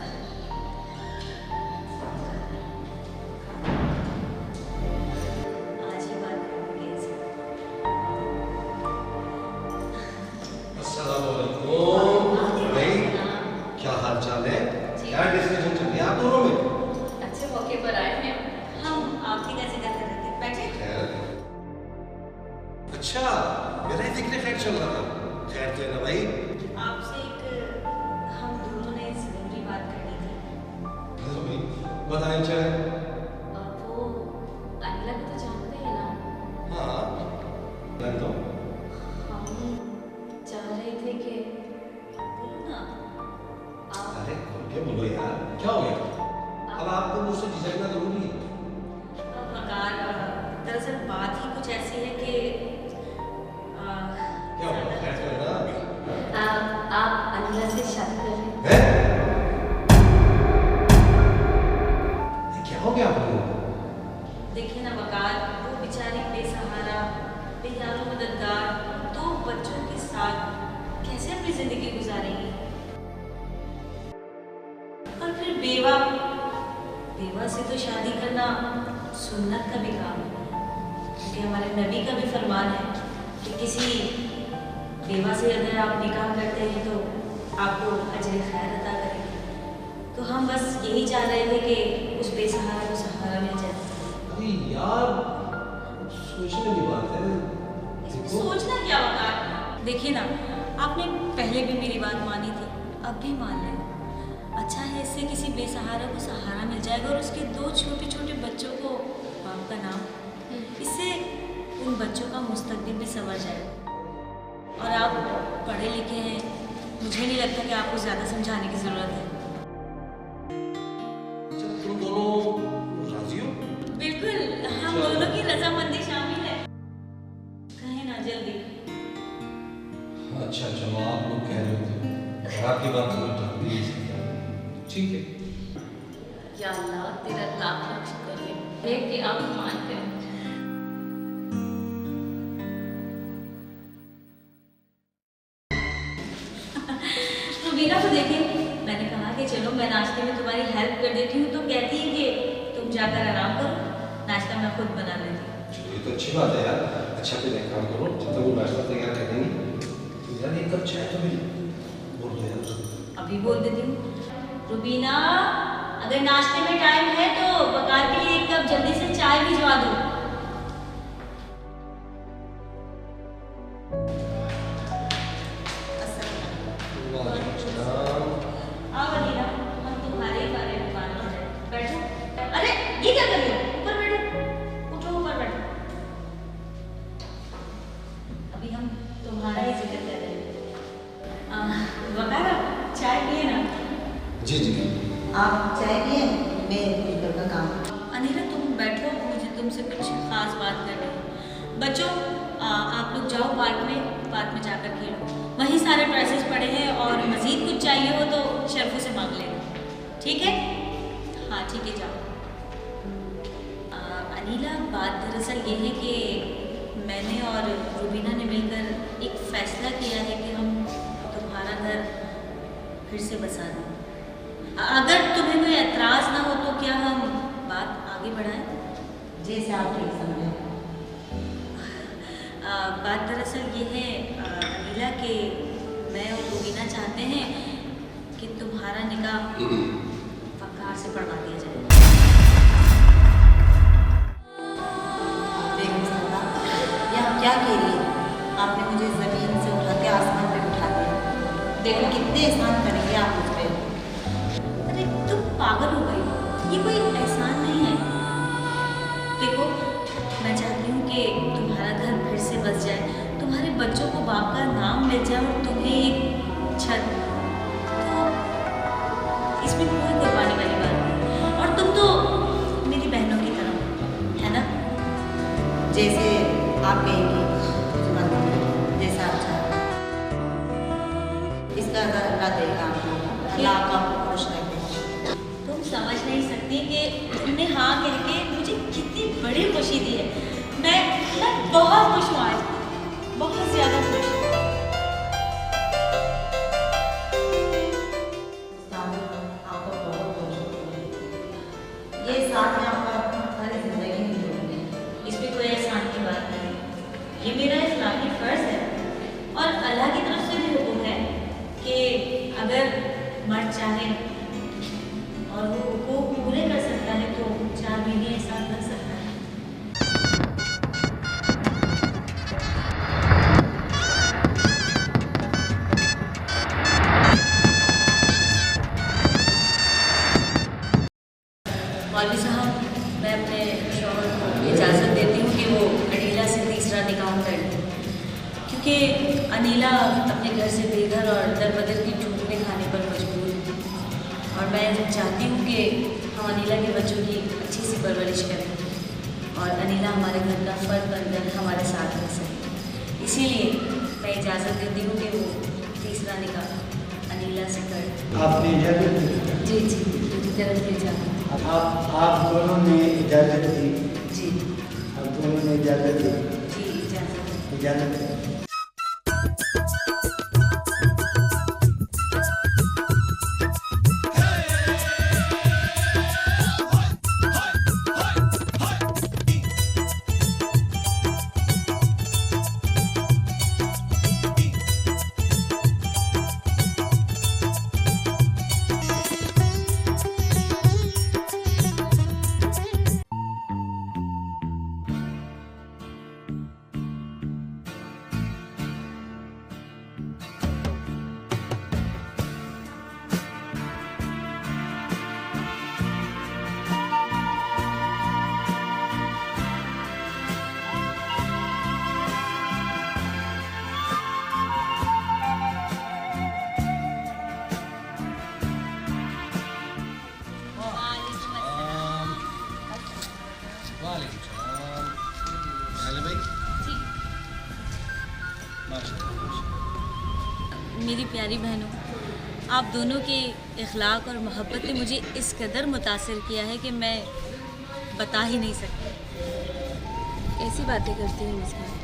क्या हाल चाल है? क्या डिस्कशन चल रही है आप दोनों में? अच्छे मौके पर आए हैं हम। आपकी कैसे कर रहे थे? बैठे। अच्छा, मेरा ही जिक्र खैर चल रहा था। खैर तो है ना भाई? आपसे एक हम दोनों ने ज़रूरी बात करनी थी। बताएं क्या है? वो अनिला को तो जानते हैं ना? हाँ, मैं तो हम चाह रहे थे कि अरे खुल के बोलो यार, क्या हो गया? अब आपको मुझसे झिझकना जरूरी है? वकार, दरअसल बात ही कुछ ऐसी है कि क्या हुआ? खैर तो है ना? आप अनिला से शादी कर रहे हैं? क्या हो गया आपको? देखिए ना वकार, वो बेचारी बेसहारा, बेयारो मददगार दो बच्चों के साथ कैसे अपनी जिंदगी गुजारेंगी। और फिर बेवा से तो शादी करना सुन्नत का भी काम है, क्योंकि हमारे नबी का भी फरमान है कि किसी बेवा से अगर आप निकाह करते हैं तो आपको अजर खैर अता करेंगे। तो हम बस यही चाह रहे थे कि उस बेसहारा को सहारा मिल जाए। अरे यार, सोचने की बात है। सोचना क्या वकार? देखिए ना, आपने पहले भी मेरी बात मानी थी, अब भी मान लें। अच्छा है, इससे किसी बेसहारा को सहारा मिल जाएगा और उसके दो छोटे छोटे बच्चों को बाप का नाम, इससे उन बच्चों का मुस्तकबिल भी संवर जाएगा। और आप पढ़े लिखे हैं, मुझे नहीं लगता कि आपको ज़्यादा समझाने की ज़रूरत है। तुम दोनों राजी हो? बिल्कुल, हम दोनों की रजामंदी शामिल है। कहें ना जल्दी। अच्छा, चलो आप लोग कह रहे हो अगर आपकी बात सुनो तो हम भी यही समझा। ठीक है। या अल्लाह तेरा लाख लाख शुक्र है देख के आप मान गए। रुबीना को देखिए, मैंने कहा कि चलो मैं नाश्ते में तुम्हारी हेल्प कर देती हूँ, तो कहती है कि तुम जाकर आराम करो, नाश्ता मैं खुद बना लेती हूँ। चलो ये तो अच्छी बात है यार। अच्छा फिर एक काम करो, जब तक वो नाश्ता तैयार कर देंगी तो यार एक कप चाय तो मिले। बोल दो यार। अभी बोल देती हूँ। रुबीना, अगर नाश्ते में टाइम है तो बकार के लिए एक कप जल्दी से चाय भिजवा दो। आओ अनीला, हम तुम्हारे ही बारे में बात कर रहे हैं। बैठो। अरे ये क्या कर रही हो? ऊपर बैठो, उठो ऊपर बैठो। अभी हम तुम्हारा ही जिक्र कर रहे हैं। वकारा, चाय पिए ना? जी जी। आप चाय पिए, मैं कुछ घर का काम। अनीला तुम बैठो, मुझे तुमसे कुछ खास बात करनी है। बच्चों, आप लोग जाओ पार्क में जाकर खेलो, वहीं सारे ड्रेसेस पड़े हैं और मज़ीद कुछ चाहिए हो तो शर्फों से मांग लेना, ठीक है? हाँ ठीक है, जाओ। अनीला, बात दरअसल ये है कि मैंने और रुबीना ने मिलकर एक फ़ैसला किया है कि हम तुम्हारा घर फिर से बसा दें। अगर तुम्हें कोई एतराज़ ना हो तो क्या हम बात आगे बढ़ाएं? जैसे आप ठीक समझें। बात दरअसल ये है अनीला कि मैं और रुबीना चाहते हैं कि तुम्हारा निकाह वकार से पढ़वा दिया जाए। बेगम साहबा, ये आप क्या कह रही हैं? आपने मुझे ज़मीन से उठा के आसमान पे बिठा दिया। देखो कितने एहसान करेंगे आप मुझ पे। अरे तुम पागल हो गई, ये कोई एहसान नहीं है। देखो, मैं चाहती हूँ कि तुम्हारा घर फिर से बस जाए, तुम्हारे बच्चों को बाप का नाम मिल जाए और तुम्हें एक छत। तो इसमें कोई कुर्बानी वाली बात नहीं, और तुम तो मेरी बहनों की तरह, है ना? जैसे आप कहेंगी, जैसा अच्छा इसका अल्लाह देगा आपको। अल्लाह आपको खुश रखे। तुम समझ नहीं सकती कि तुमने हाँ कह के मुझे कितनी बड़ी खुशी दी है। मैं बहुत खुश हूँ आज, बहुत ज़्यादा खुश हूँ। ये साथ में आपका सारी जिंदगी नहीं जोड़ेंगे। इसमें कोई एहसान की बात नहीं, ये मेरा इस्लामी फ़र्ज़ है और अल्लाह की तरफ से भी हुक्म है कि अगर मर्द चाहे और वो हुकूक पूरे कर सकता है तो 4 महीने एक साथ रख सकता है। मौलवी साहब, मैं अपने शौहर को इजाज़त देती हूँ कि वो अनीला से तीसरा निकाह कर लें, क्योंकि अनीला अपने घर से बेघर और दरबदर की ठूठें खाने पर मजबूर है और मैं चाहती हूँ कि हम अनीला के बच्चों की अच्छी सी परवरिश करें और अनीला हमारे घर का फ़र्द बनकर हमारे साथ रह सके। इसीलिए मैं इजाज़त देती हूँ कि वो तीसरा निकाह अनीला से कर। आपने इजाज़त दी? जी जी, मेरी तरफ से इजाज़त। आप दोनों ने इजाज़त दी? जी। आप दोनों ने इजाज़त दी? जी, इजाज़त। इजाज़त। मेरी प्यारी बहनों, आप दोनों के इखलाक और मोहब्बत ने मुझे इस कदर मुतासिर किया है कि मैं बता ही नहीं सकती। ऐसी बातें करती हैं मुस्कान,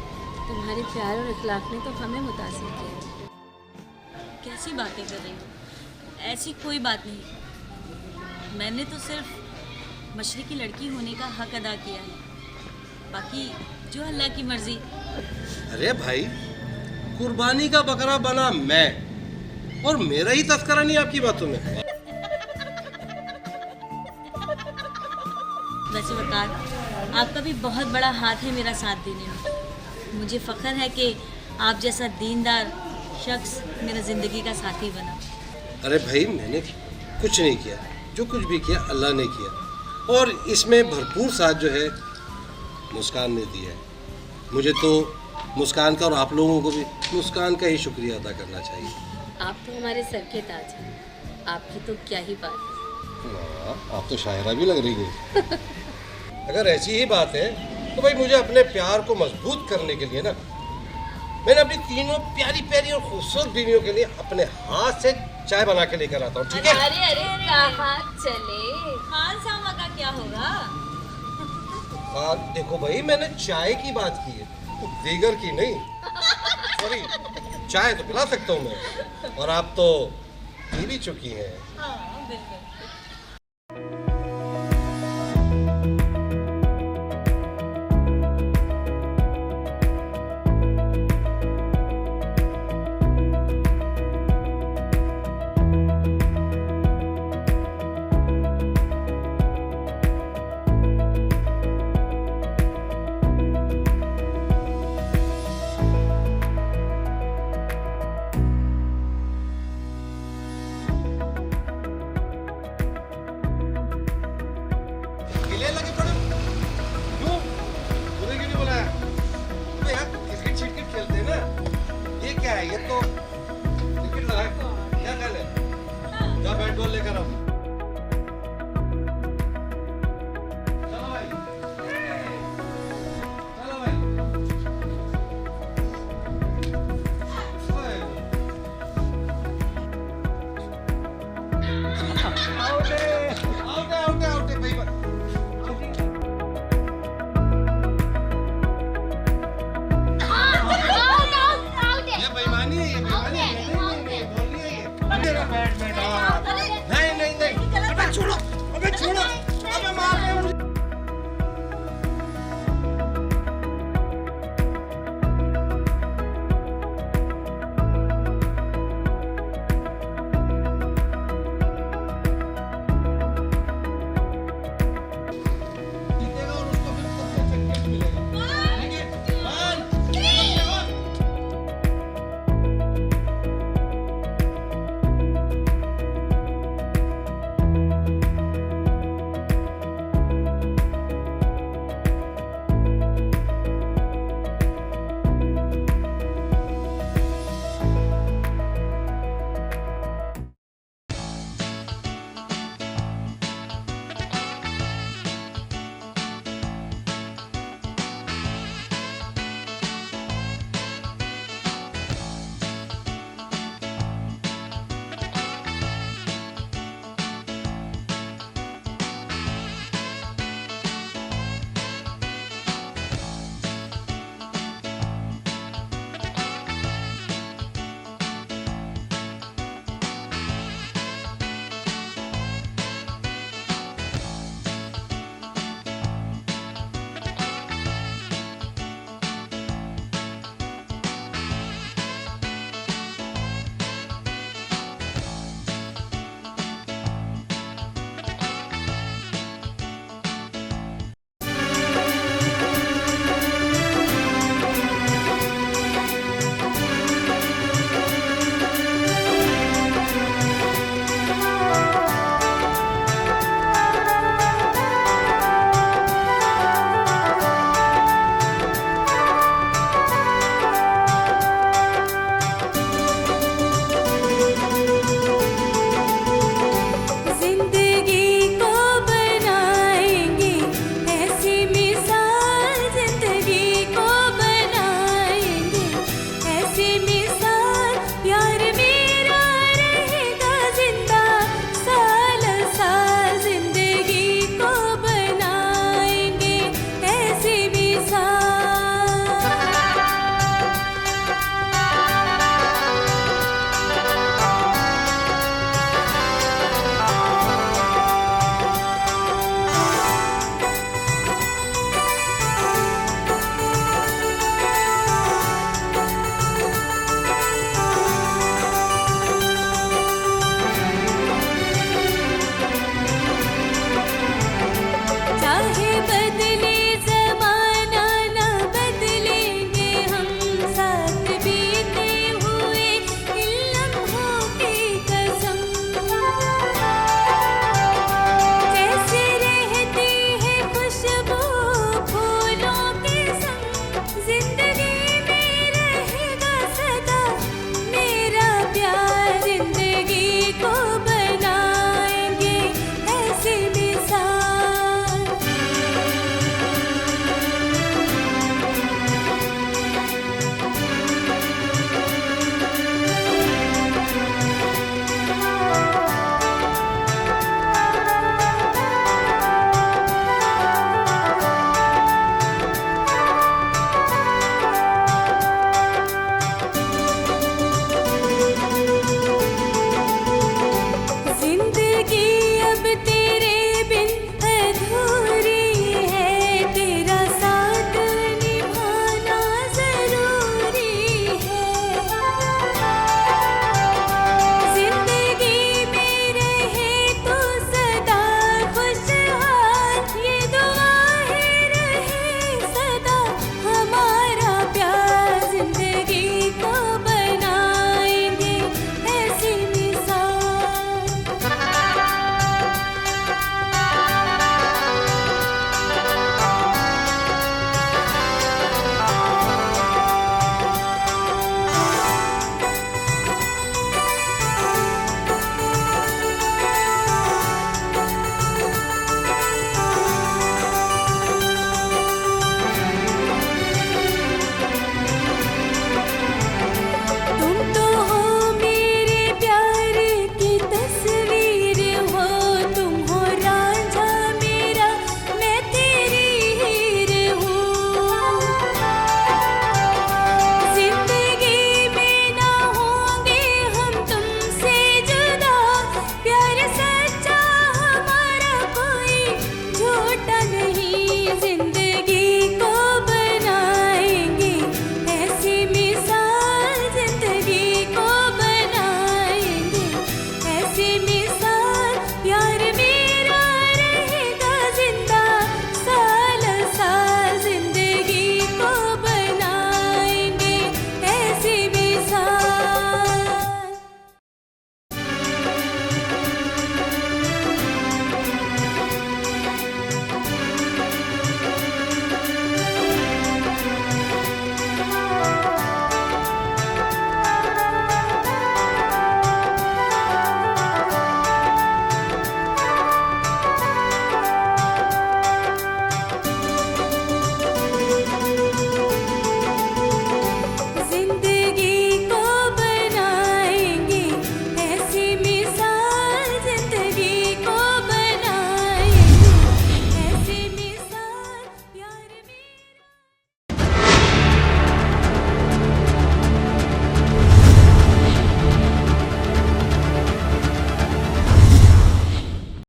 तुम्हारे प्यार और इखलाक ने तो हमें मुतासिर किया। कैसी बातें कर रही हो? ऐसी कोई बात नहीं। मैंने तो सिर्फ मशरिकी लड़की होने का हक अदा किया है, बाकी जो अल्लाह की मर्जी। अरे भाई, कुर्बानी का बकरा बना मैं, और मेरा ही तस्करा नहीं आपकी बातों में। वैसे वकार, आपका भी बहुत बड़ा हाथ है मेरा साथ देने में। मुझे फ़ख्र है कि आप जैसा दीनदार शख्स मेरा ज़िंदगी का साथी बना। अरे भाई, मैंने कुछ नहीं किया, जो कुछ भी किया अल्लाह ने किया, और इसमें भरपूर साथ जो है मुस्कान ने दिया है। मुझे तो मुस्कान का और आप लोगों को भी मुस्कान का ही शुक्रिया अदा करना चाहिए। आप तो हमारे सर के ताज हैं, आपकी तो क्या ही बात है। वाह, आप तो शायरा भी लग रही है। अगर ऐसी ही बात है तो भाई मुझे अपने प्यार को मजबूत करने के लिए ना, मैंने अपनी तीनों प्यारी प्यारी और खूबसूरत बीवियों के लिए अपने हाथ से चाय बना के लेकर आता हूँ, ठीक है? अरे अरे कहाँ चले? खान सामा का क्या होगा? बात देखो भाई, मैंने चाय की बात की है, दीगर की नहीं। सॉरी, चाय तो पिला सकता हूँ मैं, और आप तो पी भी चुकी हैं। हाँ बिल्कुल।